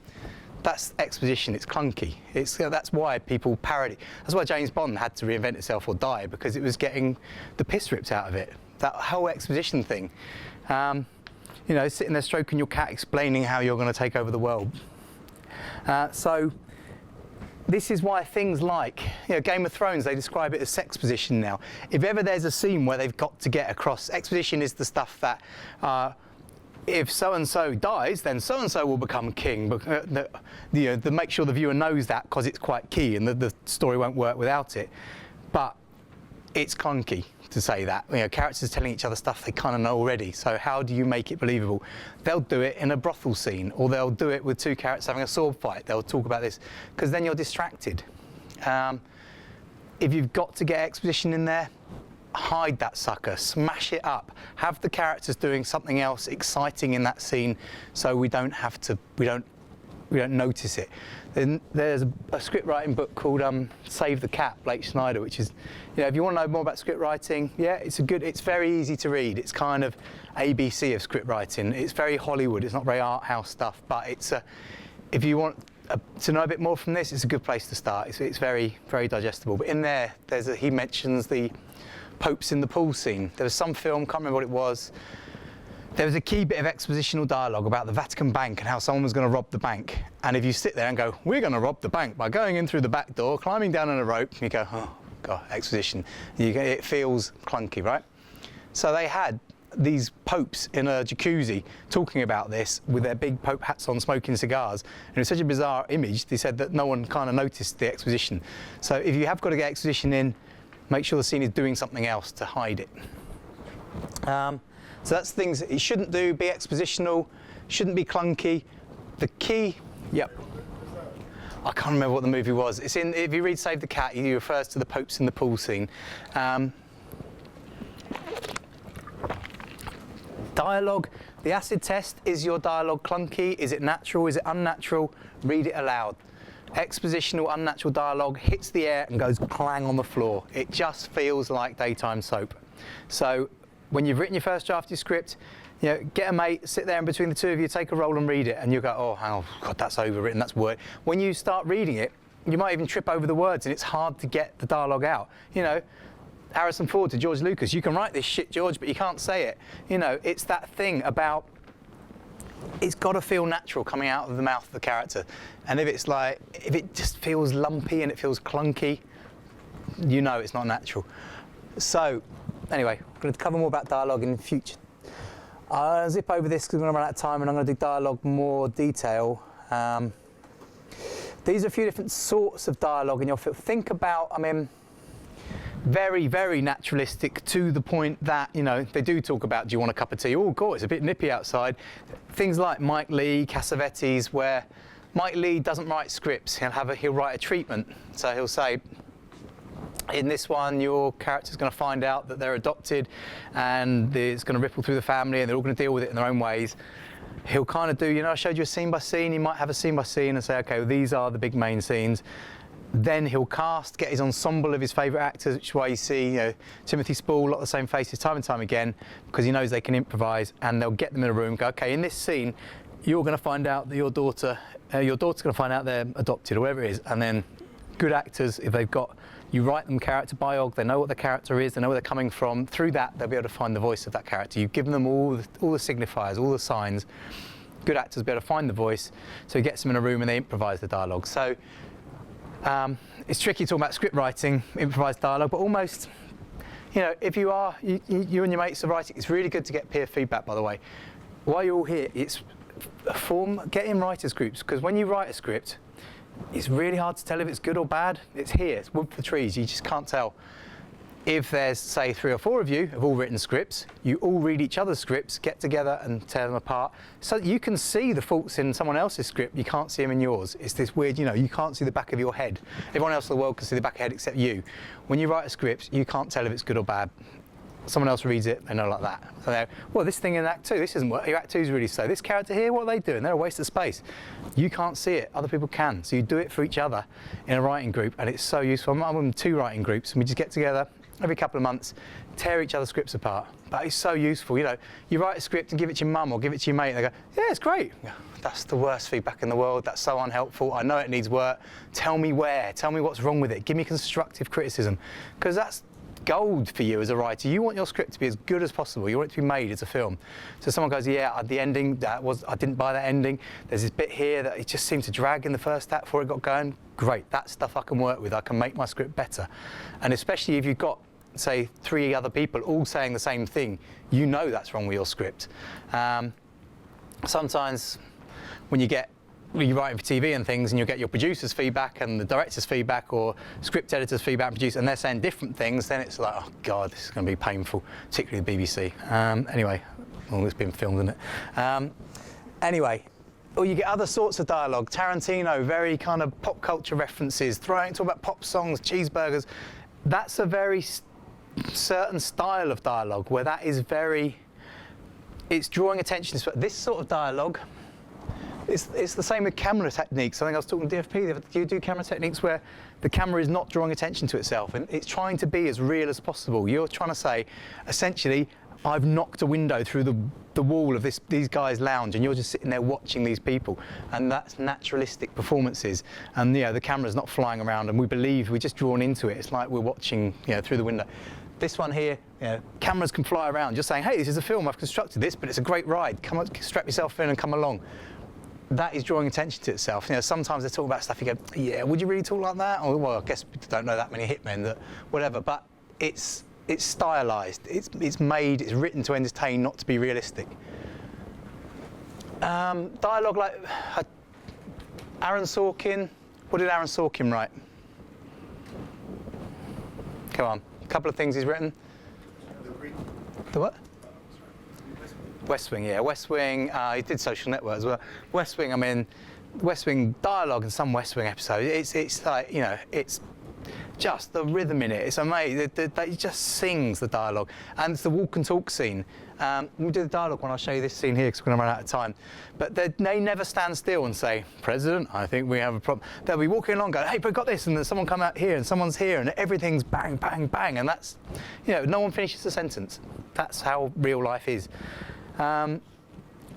A: That's exposition, it's clunky. That's why people parody. That's why James Bond had to reinvent itself or die, because it was getting the piss ripped out of it. That whole exposition thing. You know, sitting there stroking your cat, explaining how you're going to take over the world. So this is why things like, you know, Game of Thrones, they describe it as sexposition now. If ever there's a scene where they've got to get across, exposition is the stuff that if so-and-so dies, then so-and-so will become king. But, make sure the viewer knows that, because it's quite key and the story won't work without it. But it's clunky to say that. You know, characters telling each other stuff they kind of know already, so how do you make it believable? They'll do it in a brothel scene, or they'll do it with two characters having a sword fight. They'll talk about this, because then you're distracted. If you've got to get exposition in there, hide that sucker, smash it up, have the characters doing something else exciting in that scene, so we don't notice it. Then there's a script writing book called Save the Cat, Blake Snyder, which is, you know, if you want to know more about script writing, yeah, it's very easy to read. It's kind of ABC of script writing. It's very Hollywood. It's not very art house stuff, but if you want to know a bit more from this, it's a good place to start. It's very, very digestible. But in there, he mentions the popes in the pool scene. There was some film, can't remember what it was. There was a key bit of expositional dialogue about the Vatican Bank and how someone was going to rob the bank. And if you sit there and go, we're going to rob the bank by going in through the back door, climbing down on a rope, and you go, oh, God, exposition. It feels clunky, right? So they had these popes in a jacuzzi talking about this with their big pope hats on, smoking cigars. And it was such a bizarre image, they said that no one kind of noticed the exposition. So if you have got to get exposition in, make sure the scene is doing something else to hide it. So that's things that you shouldn't do. Be expositional, shouldn't be clunky. The key, yep. I can't remember what the movie was. It's in, if you read Save the Cat, he refers to the popes in the pool scene. Dialogue, the acid test, is your dialogue clunky? Is it natural? Is it unnatural? Read it aloud. Expositional, unnatural dialogue hits the air and goes clang on the floor. It just feels like daytime soap. So when you've written your first draft of your script, you know, get a mate, sit there, and between the two of you, take a roll and read it, and you'll go, oh, hang on, God, that's overwritten, that's word. When you start reading it, you might even trip over the words, and it's hard to get the dialogue out. You know, Harrison Ford to George Lucas, you can write this shit, George, but you can't say it. You know, it's that thing about, it's got to feel natural coming out of the mouth of the character. And if it just feels lumpy and it feels clunky, you know it's not natural. So, anyway, I'm going to cover more about dialogue in the future. I'll zip over this because we're going to run out of time, and I'm going to do dialogue more detail. These are a few different sorts of dialogue in your film. Think about, I mean, very, very naturalistic, to the point that, you know, they do talk about, do you want a cup of tea? Oh, God, it's a bit nippy outside. Things like Mike Leigh, Cassavetes, where Mike Leigh doesn't write scripts. He'll write a treatment. So he'll say, in this one, your character's going to find out that they're adopted, and it's going to ripple through the family, and they're all going to deal with it in their own ways. He'll kind of do, you know, I showed you a scene by scene. He might have a scene by scene and say, okay, well, these are the big main scenes. Then he'll cast, get his ensemble of his favourite actors, which is why you see, you know, Timothy Spall, a lot of the same faces time and time again, because he knows they can improvise, and they'll get them in a room and go, okay, in this scene, you're going to find out that your daughter's going to find out they're adopted, or whatever it is. And then good actors, if they've got, you write them character biog, they know what the character is, they know where they're coming from. Through that, they'll be able to find the voice of that character. You've given them all the signifiers, all the signs. Good actors will be able to find the voice, so he gets them in a room and they improvise the dialogue. So it's tricky talking about script writing, improvised dialogue, but almost, you know, if you and your mates are writing, it's really good to get peer feedback, by the way. While you're all here, it's get in writers groups, because when you write a script, it's really hard to tell if it's good or bad. It's here, it's wood for the trees, you just can't tell. If there's, say, 3 or 4 of you have all written scripts, you all read each other's scripts, get together and tear them apart, so that you can see the faults in someone else's script, you can't see them in yours. It's this weird, you know, you can't see the back of your head. Everyone else in the world can see the back of your head except you. When you write a script, you can't tell if it's good or bad. someone else reads it, they know like that. So they're, well, this thing in Act 2, this isn't what your Act 2 is really slow. This character here, what are they doing? They're a waste of space. You can't see it, other people can. So you do it for each other in a writing group, and it's so useful. I'm in 2 writing groups, and we just get together every couple of months, tear each other's scripts apart. But it's so useful. You know, you write a script and give it to your mum or give it to your mate, and they go, yeah, it's great. That's the worst feedback in the world. That's so unhelpful. I know it needs work. Tell me where. Tell me what's wrong with it. Give me constructive criticism. Because that's gold for you as a writer. You want your script to be as good as possible. You want it to be made as a film. So someone goes, yeah, the ending, I didn't buy that ending. There's this bit here that it just seemed to drag in the first act before it got going. Great, that's stuff I can work with. I can make my script better. And especially if you've got, say, 3 other people all saying the same thing, you know that's wrong with your script. Sometimes when you're writing for TV and things, and you get your producer's feedback and the director's feedback or script editor's feedback and producer, and they're saying different things, then it's like, oh God, this is going to be painful, particularly the BBC. Anyway, well, it's been filmed, isn't it? Anyway, or you get other sorts of dialogue. Tarantino, very kind of pop culture references, talk about pop songs, cheeseburgers. That's a very certain style of dialogue where that is it's drawing attention to this sort of dialogue. It's the same with camera techniques. I think I was talking to DFP. You do camera techniques where the camera is not drawing attention to itself, and it's trying to be as real as possible. You're trying to say, essentially, I've knocked a window through the wall of these guys' lounge, and you're just sitting there watching these people, and that's naturalistic performances. And the camera's not flying around, and we're just drawn into it. It's like we're watching through the window. This one here, cameras can fly around, just saying, hey, this is a film, I've constructed this, but it's a great ride. Come on, strap yourself in and come along. That is drawing attention to itself. Sometimes they talk about stuff, you go, yeah, would you really talk like that? Or, well, I guess we don't know that many hitmen, that whatever, but it's stylized, it's made, it's written to entertain, not to be realistic. Dialogue like Aaron Sorkin, what did Aaron Sorkin write? Come on, a couple of things he's written. The what? West Wing, yeah, West Wing. He did Social Network as well. West Wing, I mean, West Wing dialogue in some West Wing episodes. It's like it's just the rhythm in it. It's amazing. He just sings the dialogue, and it's the walk and talk scene. We'll do the dialogue when I'll show you this scene here because we're going to run out of time. But they never stand still and say, President, I think we have a problem. They'll be walking along going, hey, but we've got this, and then someone come out here and someone's here, and everything's bang, bang, bang, and that's, no one finishes a sentence. That's how real life is.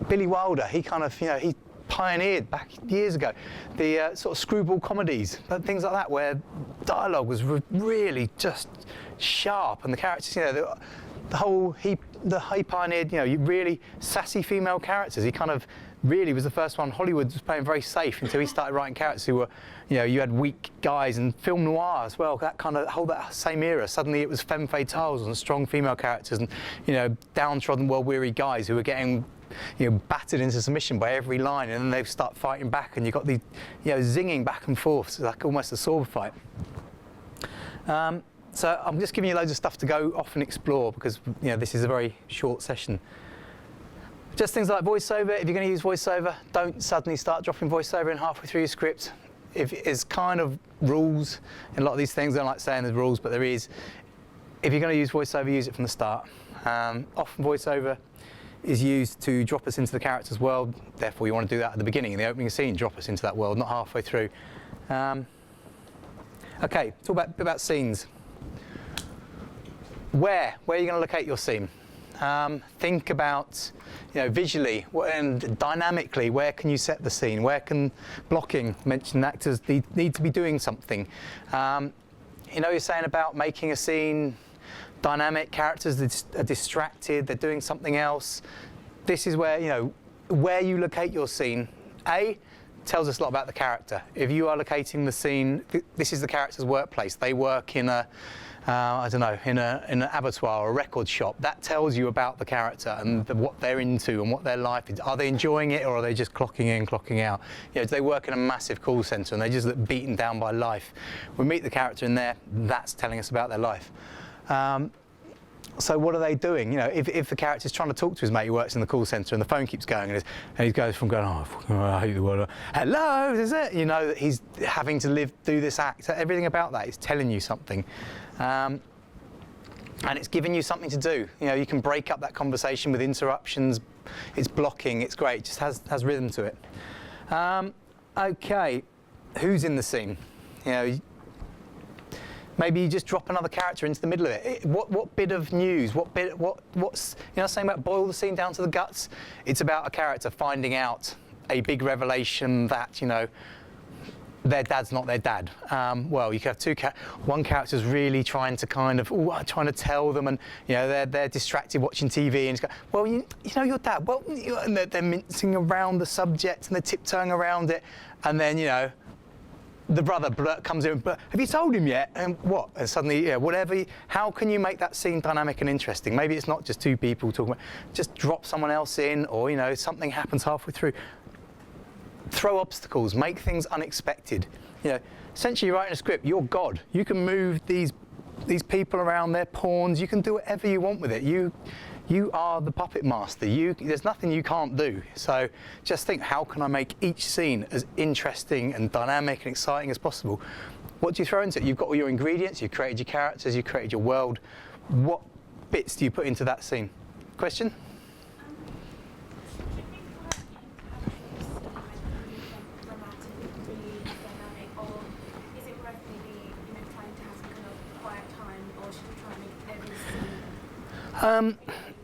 A: Billy Wilder, he kind of, he pioneered back years ago the sort of screwball comedies, things like that, where dialogue was really just sharp, and the characters, he pioneered, really sassy female characters. He kind of really was the first one. Hollywood was playing very safe until he started writing characters who were, you had weak guys, and film noir as well. That kind of that same era. Suddenly it was femme fatales and strong female characters, and downtrodden, well-weary guys who were getting, battered into submission by every line, and then they start fighting back, and you've got these, zinging back and forth. So like almost a sword fight. So I'm just giving you loads of stuff to go off and explore because this is a very short session. Just things like voiceover. If you're going to use voiceover, don't suddenly start dropping voiceover in halfway through your script. If it's kind of rules in a lot of these things. I don't like saying there's rules, but there is. If you're going to use voiceover, use it from the start. Often voiceover is used to drop us into the character's world. Therefore, you want to do that at the beginning, in the opening scene, drop us into that world, not halfway through. Okay, talk about scenes. Where are you going to locate your scene? Think about, visually and dynamically, where can you set the scene? Where can blocking, mention actors need to be doing something? You're saying about making a scene dynamic, characters are distracted, they're doing something else. This is where, where you locate your scene, tells us a lot about the character. If you are locating the scene, this is the character's workplace. They work in a, in an abattoir or a record shop. That tells you about the character and what they're into and what their life is. Are they enjoying it, or are they just clocking in, clocking out? Do they work in a massive call centre and they just look beaten down by life? We meet the character in there, that's telling us about their life. So what are they doing? If the character's trying to talk to his mate who works in the call centre and the phone keeps going and he goes from going, I hate the world, hello, is it? That he's having to do this act. So everything about that is telling you something. and it's giving you something to do. You know, you can break up that conversation with interruptions. It's blocking. It's great. It just has rhythm to it. Okay, who's in the scene? You know, maybe you just drop another character into the middle of it. What bit of news? What's you know saying about boil the scene down to the guts? It's about a character finding out a big revelation that, you know, their dad's not their dad. Well, you could have two one character's really trying to kind of trying to tell them, and you know they're distracted watching TV, and it's go, well, you know your dad. Well, and they're mincing around the subject and they're tiptoeing around it, and then you know the brother comes in, but have you told him yet? And what? And suddenly, yeah, whatever. How can you make that scene dynamic and interesting? Maybe it's not just two people talking about. Just drop someone else in, or you know something happens halfway through. Throw obstacles, make things unexpected. You know, essentially writing a script, you're God. You can move these people around, their pawns. You can do whatever you want with it. You are the puppet master. There's nothing you can't do. So just think, how can I make each scene as interesting and dynamic and exciting as possible? What do you throw into it? You've got all your ingredients. You've created your characters. You've created your world. What bits do you put into that scene? Question?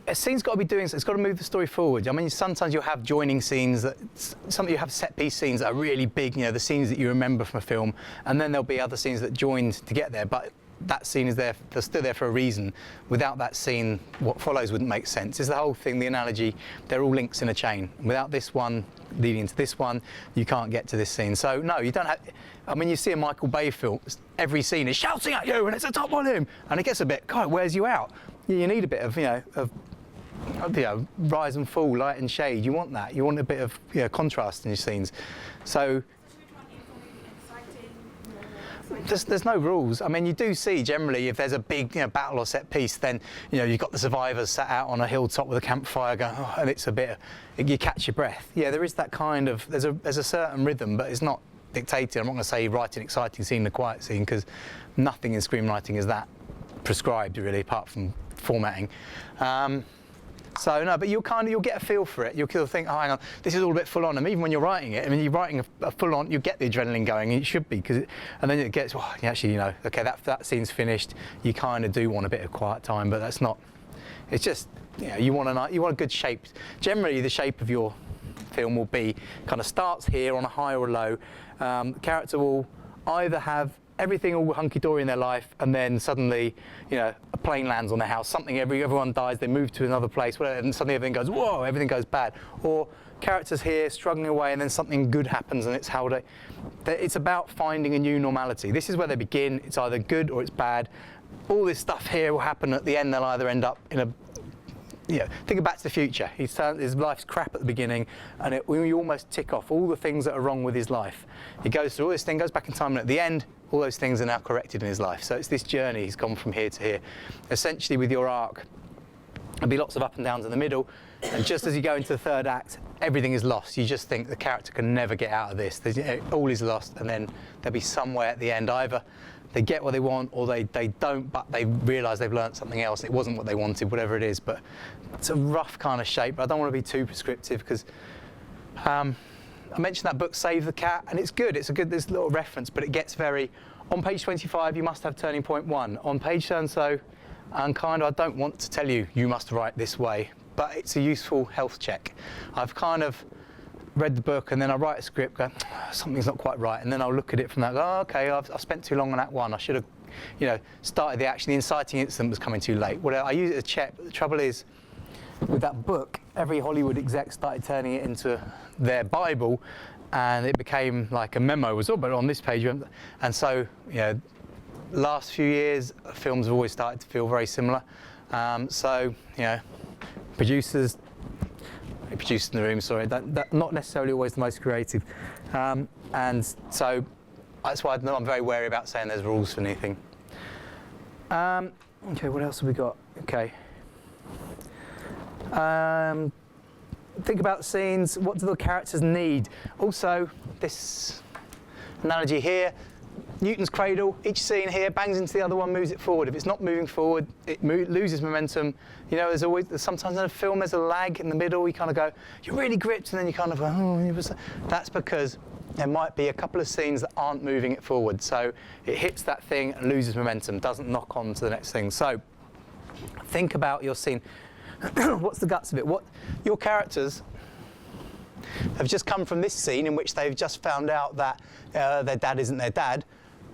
A: A scene's got to be doing, it's got to move the story forward. I mean, sometimes you'll have joining scenes, you have set piece scenes that are really big, you know, the scenes that you remember from a film, and then there'll be other scenes that joined to get there, but that scene is there, they're still there for a reason. Without that scene, what follows wouldn't make sense. It's the whole thing, the analogy, they're all links in a chain. Without this one leading into this one, you can't get to this scene. So no, you don't have, I mean, you see a Michael Bay film, every scene is shouting at you and it's a top volume, and it gets a bit, God, it wears you out. You need a bit of, you know, rise and fall, light and shade. You want that. You want a bit of contrast in your scenes. So there's no rules. I mean, you do see generally if there's a big battle or set piece, then you've got the survivors sat out on a hilltop with a campfire going, oh, and it's a bit, you catch your breath. Yeah, there is that kind of, there's a certain rhythm, but it's not dictated. I'm not going to say write an exciting scene and a quiet scene, because nothing in screenwriting is that prescribed really, apart from formatting. So no, but you'll get a feel for it. You'll think, oh, hang on, this is all a bit full on. And even when you're writing it, I mean, you're writing a full on, you get the adrenaline going, and it should be, and then it gets, well, actually, okay, that scene's finished. You kind of do want a bit of quiet time, but that's not. It's just, you want a good shape. Generally, the shape of your film will be kind of starts here on a high or a low. The character will either have everything all hunky-dory in their life, and then suddenly, a plane lands on their house, everyone dies, they move to another place, whatever, and suddenly everything goes, whoa, everything goes bad. Or characters here struggling away, and then something good happens, and it's how it's about finding a new normality. This is where they begin. It's either good or it's bad. All this stuff here will happen at the end. They'll either end up in a think of Back to the Future. His life's crap at the beginning, and you almost tick off all the things that are wrong with his life. He goes through all this thing, goes back in time, and at the end, all those things are now corrected in his life. So it's this journey. He's gone from here to here. Essentially, with your arc, there'll be lots of up and downs in the middle, and just as you go into the third act, everything is lost. You just think the character can never get out of this. All is lost, and then there'll be somewhere at the end, either they get what they want, or they don't, but they realise they've learnt something else. It wasn't what they wanted, whatever it is. But it's a rough kind of shape. But I don't want to be too prescriptive, because I mentioned that book, Save the Cat, and it's good. It's a good, this little reference, but it gets very, on page 25, you must have turning point 1. On page so-and-so, and I don't want to tell you, you must write this way, but it's a useful health check. I've kind of read the book, and then I write a script, go, something's not quite right, and then I'll look at it from that, oh, okay, I've spent too long on that one. I should have, started the action. The inciting incident was coming too late. I use it as a check, but the trouble is, with that book, every Hollywood exec started turning it into their Bible, and it became like a memo. Was all but on this page, and so last few years, films have always started to feel very similar. Producers in the room, sorry, that not necessarily always the most creative, and so that's why I'm very wary about saying there's rules for anything. Okay, what else have we got? Okay. Think about scenes. What do the characters need? Also, this analogy here, Newton's cradle, each scene here bangs into the other one, moves it forward. If it's not moving forward, it loses momentum. You know, sometimes in a film there's a lag in the middle. You kind of go, you're really gripped, and then you kind of go, oh, that's because there might be a couple of scenes that aren't moving it forward. So it hits that thing and loses momentum, doesn't knock on to the next thing. So think about your scene. What's the guts of it? What your characters have just come from this scene in which they've just found out that their dad isn't their dad.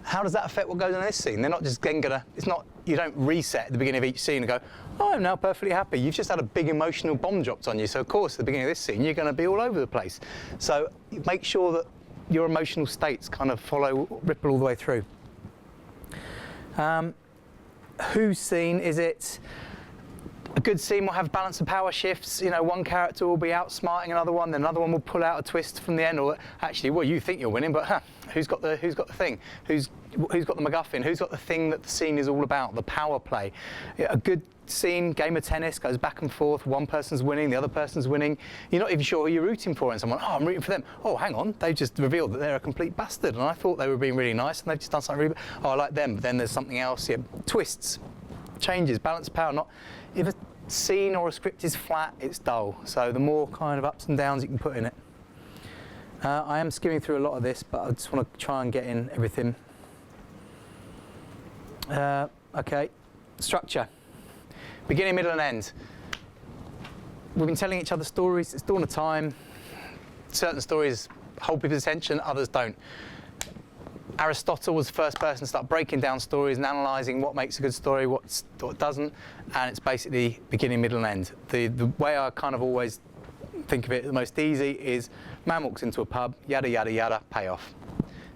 A: How does that affect what goes on in this scene? They're not just then gonna, it's not, you don't reset at the beginning of each scene and go, oh, I'm now perfectly happy. You've just had a big emotional bomb dropped on you. So of course, at the beginning of this scene, you're gonna be all over the place. So make sure that your emotional states kind of ripple all the way through. Whose scene is it? A good scene will have balance of power shifts. You know, one character will be outsmarting another one, then another one will pull out a twist from the end. Or actually, well, you think you're winning, but who's got the thing? Who's got the MacGuffin? Who's got the thing that the scene is all about? The power play. A good scene, game of tennis, goes back and forth. One person's winning, the other person's winning. You're not even sure who you're rooting for, and someone, oh, I'm rooting for them. Oh, hang on, they've just revealed that they're a complete bastard, and I thought they were being really nice, and they've just done something really. Oh, I like them. But then there's something else. Yeah, twists, changes, balance of power. Not if a scene or a script is flat, it's dull. So the more kind of ups and downs you can put in it. I am skimming through a lot of this, but I just want to try and get in everything. Okay, structure. Beginning, middle and end. We've been telling each other stories. It's dawn of time. Certain stories hold people's attention, others don't. Aristotle was the first person to start breaking down stories and analysing what makes a good story, what doesn't, and it's basically beginning, middle and end. The way I kind of always think of it the most easy is man walks into a pub, yada, yada, yada, payoff,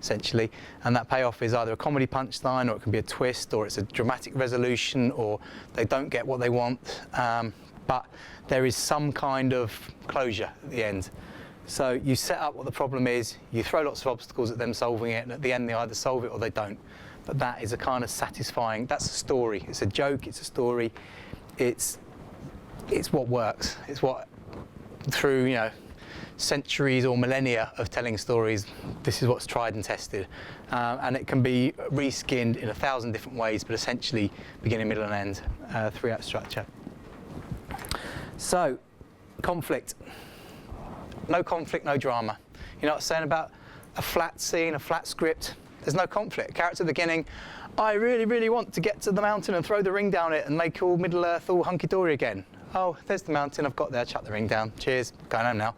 A: essentially. And that payoff is either a comedy punchline, or it can be a twist, or it's a dramatic resolution, or they don't get what they want. But there is some kind of closure at the end. So you set up what the problem is, you throw lots of obstacles at them solving it, and at the end they either solve it or they don't. But that is a kind of satisfying, that's a story. It's a joke, it's a story, it's what works. It's what, through, you know, centuries or millennia of telling stories, this is what's tried and tested. And it can be reskinned in 1,000 different ways, but essentially beginning, middle and end, 3-act structure. So, conflict. No conflict, no drama. You know what I'm saying about a flat scene, a flat script? There's no conflict. Character at the beginning, I really, really want to get to the mountain and throw the ring down it and make all Middle Earth all hunky-dory again. Oh, there's the mountain, I've got there, chuck the ring down, cheers, going home now.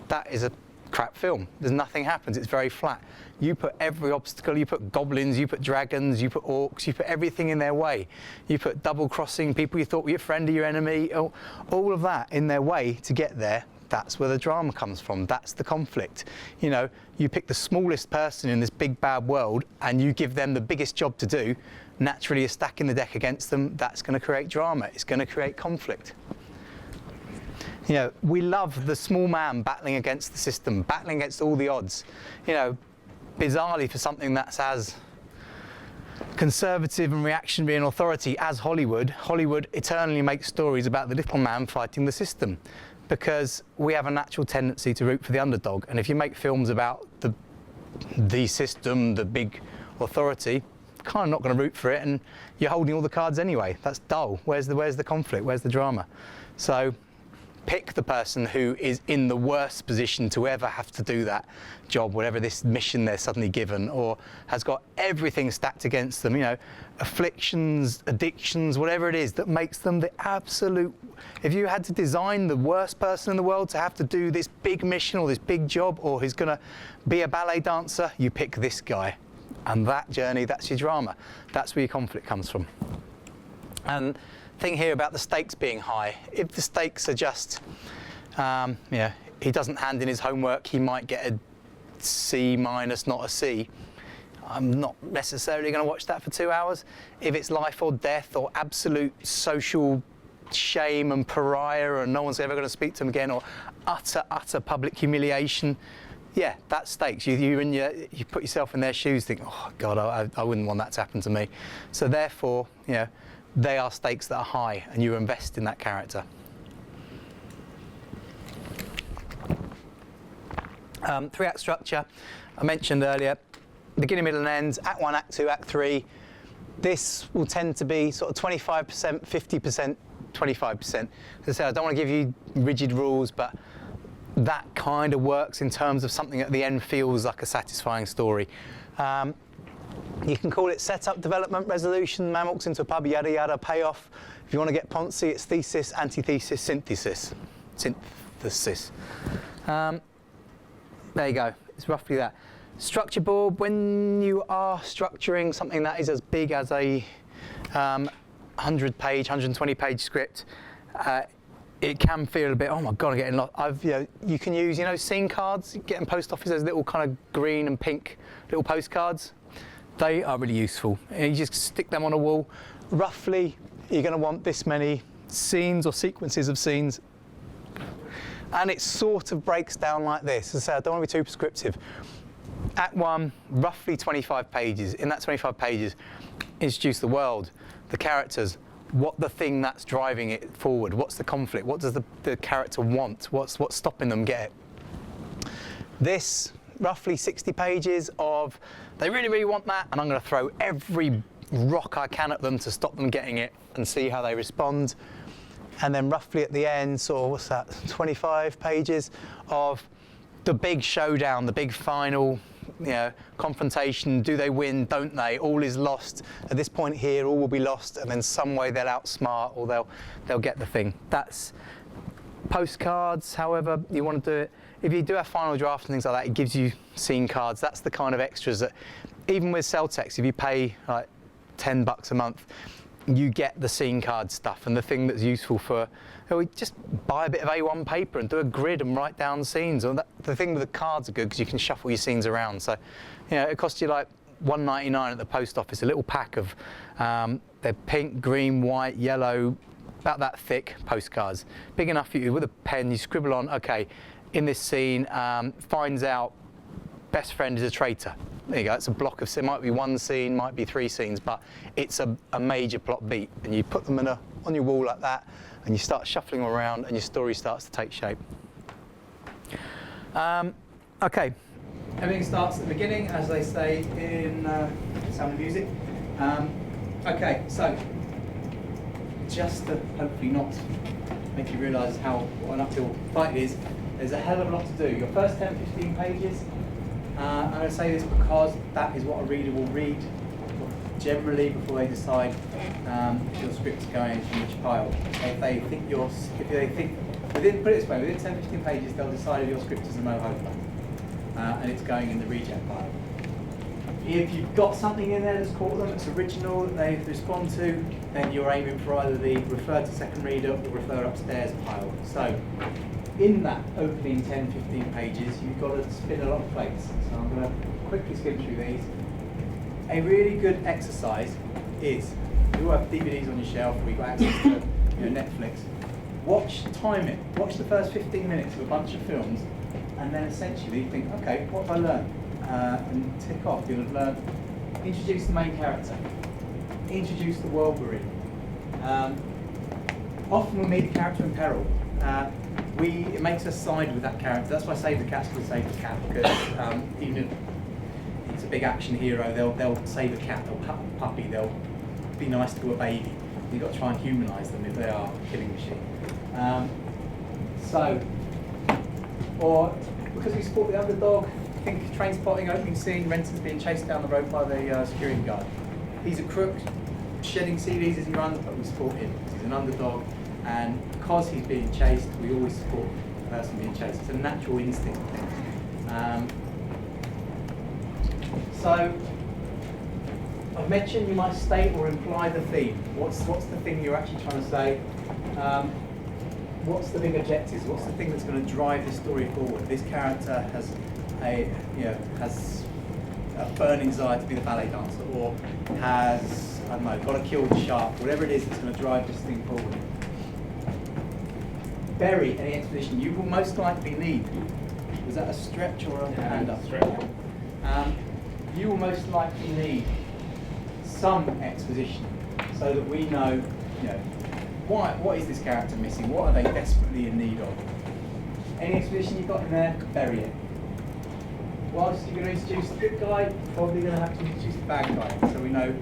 A: That is a crap film. There's nothing happens, it's very flat. You put every obstacle, you put goblins, you put dragons, you put orcs, you put everything in their way. You put double-crossing people you thought were your friend or your enemy, all of that in their way to get there. That's where the drama comes from. That's the conflict. You know, you pick the smallest person in this big bad world and you give them the biggest job to do. Naturally, you're stacking the deck against them. That's going to create drama. It's going to create conflict. You know, we love the small man battling against the system, battling against all the odds. You know, bizarrely for something that's as conservative and reactionary and authority as Hollywood, Hollywood eternally makes stories about the little man fighting the system. Because we have a natural tendency to root for the underdog. And if you make films about the system, the big authority, kind of not going to root for it, and you're holding all the cards anyway. That's dull. Where's the conflict? Where's the drama? So pick the person who is in the worst position to ever have to do that job, whatever this mission they're suddenly given, or has got everything stacked against them, you know, afflictions, addictions, whatever it is that makes them the absolute. If you had to design the worst person in the world to have to do this big mission or this big job, or who's going to be a ballet dancer, you pick this guy. And that journey, that's your drama. That's where your conflict comes from. And thing here about the stakes being high. If the stakes are just, yeah, he doesn't hand in his homework, he might get a C-, not a C. I'm not necessarily going to watch that for 2 hours. If it's life or death or absolute social shame and pariah and no one's ever going to speak to him again, or utter public humiliation, yeah, that's stakes. You put yourself in their shoes, think, oh God, I wouldn't want that to happen to me. So therefore, you know, they are stakes that are high, and you invest in that character. 3-act structure, I mentioned earlier, beginning, middle and ends, Act 1, Act 2, Act 3. This will tend to be sort of 25%, 50%, 25%. As I say, I don't want to give you rigid rules, but that kind of works in terms of something at the end feels like a satisfying story. You can call it setup, development, resolution, man walks into a pub, yada yada, payoff. If you want to get poncy, it's thesis, antithesis, synthesis. Synthesis. There you go, it's roughly that. Structure board, when you are structuring something that is as big as a 100-page, 120-page script, it can feel a bit, oh my God, I'm getting lost. You can use, scene cards, you get in post office, those little kind of green and pink little postcards. They are really useful. You just stick them on a wall. Roughly, you're going to want this many scenes or sequences of scenes. And it sort of breaks down like this. As I say, I don't want to be too prescriptive. Act 1, roughly 25 pages. In that 25 pages, introduce the world, the characters, what the thing that's driving it forward, what's the conflict, what does the character want, what's stopping them get it. This, roughly 60 pages of, they really, really want that, and I'm going to throw every rock I can at them to stop them getting it and see how they respond. And then roughly at the end, sort of, what's that, 25 pages of the big showdown, the big final, confrontation. Do they win? Don't they? All is lost. At this point here, all will be lost, and then some way they'll outsmart or they'll get the thing. That's postcards, however you want to do it. If you do have final draft and things like that, it gives you scene cards. That's the kind of extras that, even with Celtex, if you pay like $10 a month, you get the scene card stuff. And the thing that's useful for, just buy a bit of A1 paper and do a grid and write down scenes. Or the thing with the cards are good because you can shuffle your scenes around. So, it costs you like $1.99 at the post office, a little pack of, they're pink, green, white, yellow, about that thick postcards. Big enough for you, with a pen, you scribble on, okay, in this scene, finds out best friend is a traitor. There you go, it's a block of, it might be one scene, might be 3 scenes, but it's a major plot beat. And you put them on your wall like that, and you start shuffling them around, and your story starts to take shape. Okay, everything starts at the beginning, as they say in Sound of Music. Okay, so, just to hopefully not make you realise what an uphill fight it is, there's a hell of a lot to do. Your first 10, 15 pages, I'm going to say this because that is what a reader will read generally before they decide if your script's going in which pile. If they think, put it this way, within 10, 15 pages they'll decide if your script is a mohoper and it's going in the reject pile. If you've got something in there that's caught them, that's original, that they respond to, then you're aiming for either the refer to second reader or refer upstairs pile. So, in that opening 10, 15 pages, you've got to spin a lot of plates. So I'm going to quickly skim through these. A really good exercise is, you have DVDs on your shelf, or you've got access to Netflix, time it. Watch the first 15 minutes of a bunch of films, and then essentially think, okay, what have I learned? And tick off. You'll have learned, introduce the main character, introduce the world we're in. Often we meet a character in peril. It makes us side with that character. That's why Save the Cat's called Save the Cat, because even if it's a big action hero, they'll save a cat, they'll cut a puppy, they'll be nice to a baby. You've got to try and humanise them if they are a killing machine. Or because we support the underdog, think train spotting, opening scene, Renton's being chased down the road by the security guard. He's a crook, shedding CDs as he runs, but we support him because he's an underdog. And because he's being chased, we always support the person being chased. It's a natural instinct thing. So, I've mentioned you might state or imply the theme. What's the thing you're actually trying to say? What's the big objectives? What's the thing that's going to drive the story forward? This character has a burning desire to be the ballet dancer, or has, I don't know, got to kill the shark, whatever it is that's going to drive this thing forward. Bury any exposition you will most likely need. Was that a stretch or a hand up?
F: Stretch.
A: You will most likely need some exposition so that we know, what is this character missing? What are they desperately in need of? Any exposition you've got in there, bury it. whilst you're going to introduce the good guy, you're probably going to have to introduce the bad guy, so we know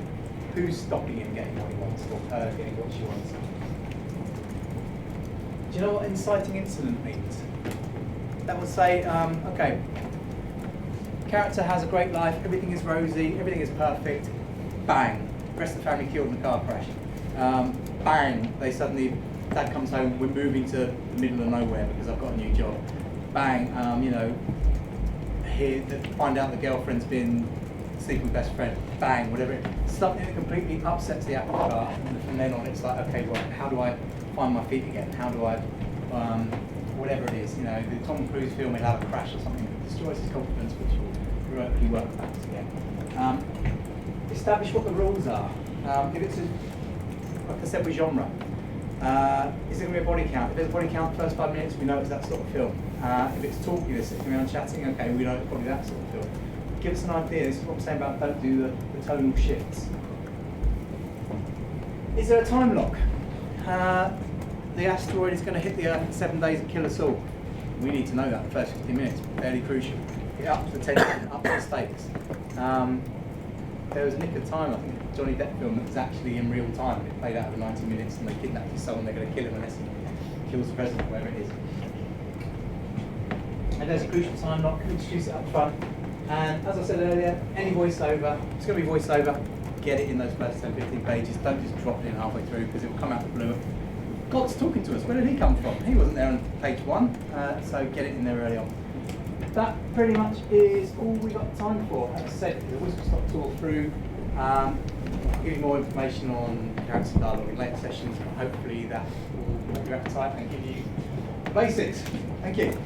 A: who's stopping him getting what he wants, or her getting what she wants. Do you know what inciting incident means? That would say, okay, character has a great life, everything is rosy, everything is perfect, bang, rest of the family killed in a car crash. Bang, dad comes home, we're moving to the middle of nowhere because I've got a new job. Bang, find out the girlfriend's been sleeping with best friend. Bang, whatever. Something that completely upsets the apple cart, and from then on it's like, okay, well, how do I find my feet again? How do I, whatever it is, the Tom Cruise film, he'll have a crash or something that destroys his confidence, which will heroically work back again. Establish what the rules are. If it's like I said with genre, is there going to be a body count? If there's a body count, the first 5 minutes, we know it's that sort of film. If it's talking, you're sitting around chatting, okay, we know it's probably that sort of film. Give us an idea. This is what I'm saying about don't do the tonal shifts. Is there a time lock? The asteroid is going to hit the Earth in 7 days and kill us all. We need to know that in the first 15 minutes. Fairly crucial. Get up to the tension, up to the stakes. There was Nick of Time, I think, a Johnny Depp film that was actually in real time. It played out over 90 minutes and they kidnapped his soul and they're going to kill him unless he kills the president, whatever it is. And there's a crucial time lock, introduce it up front. And as I said earlier, any voiceover, it's going to be voiceover, get it in those first 10, 15 pages, don't just drop it in halfway through because it will come out the blue. God's talking to us, where did he come from? He wasn't there on page 1, so get it in there early on. That pretty much is all we got time for. As I said, the whistle-stop tour through, give you more information on character dialogue in later sessions, but hopefully that will whet your appetite and give you the basics. Thank you.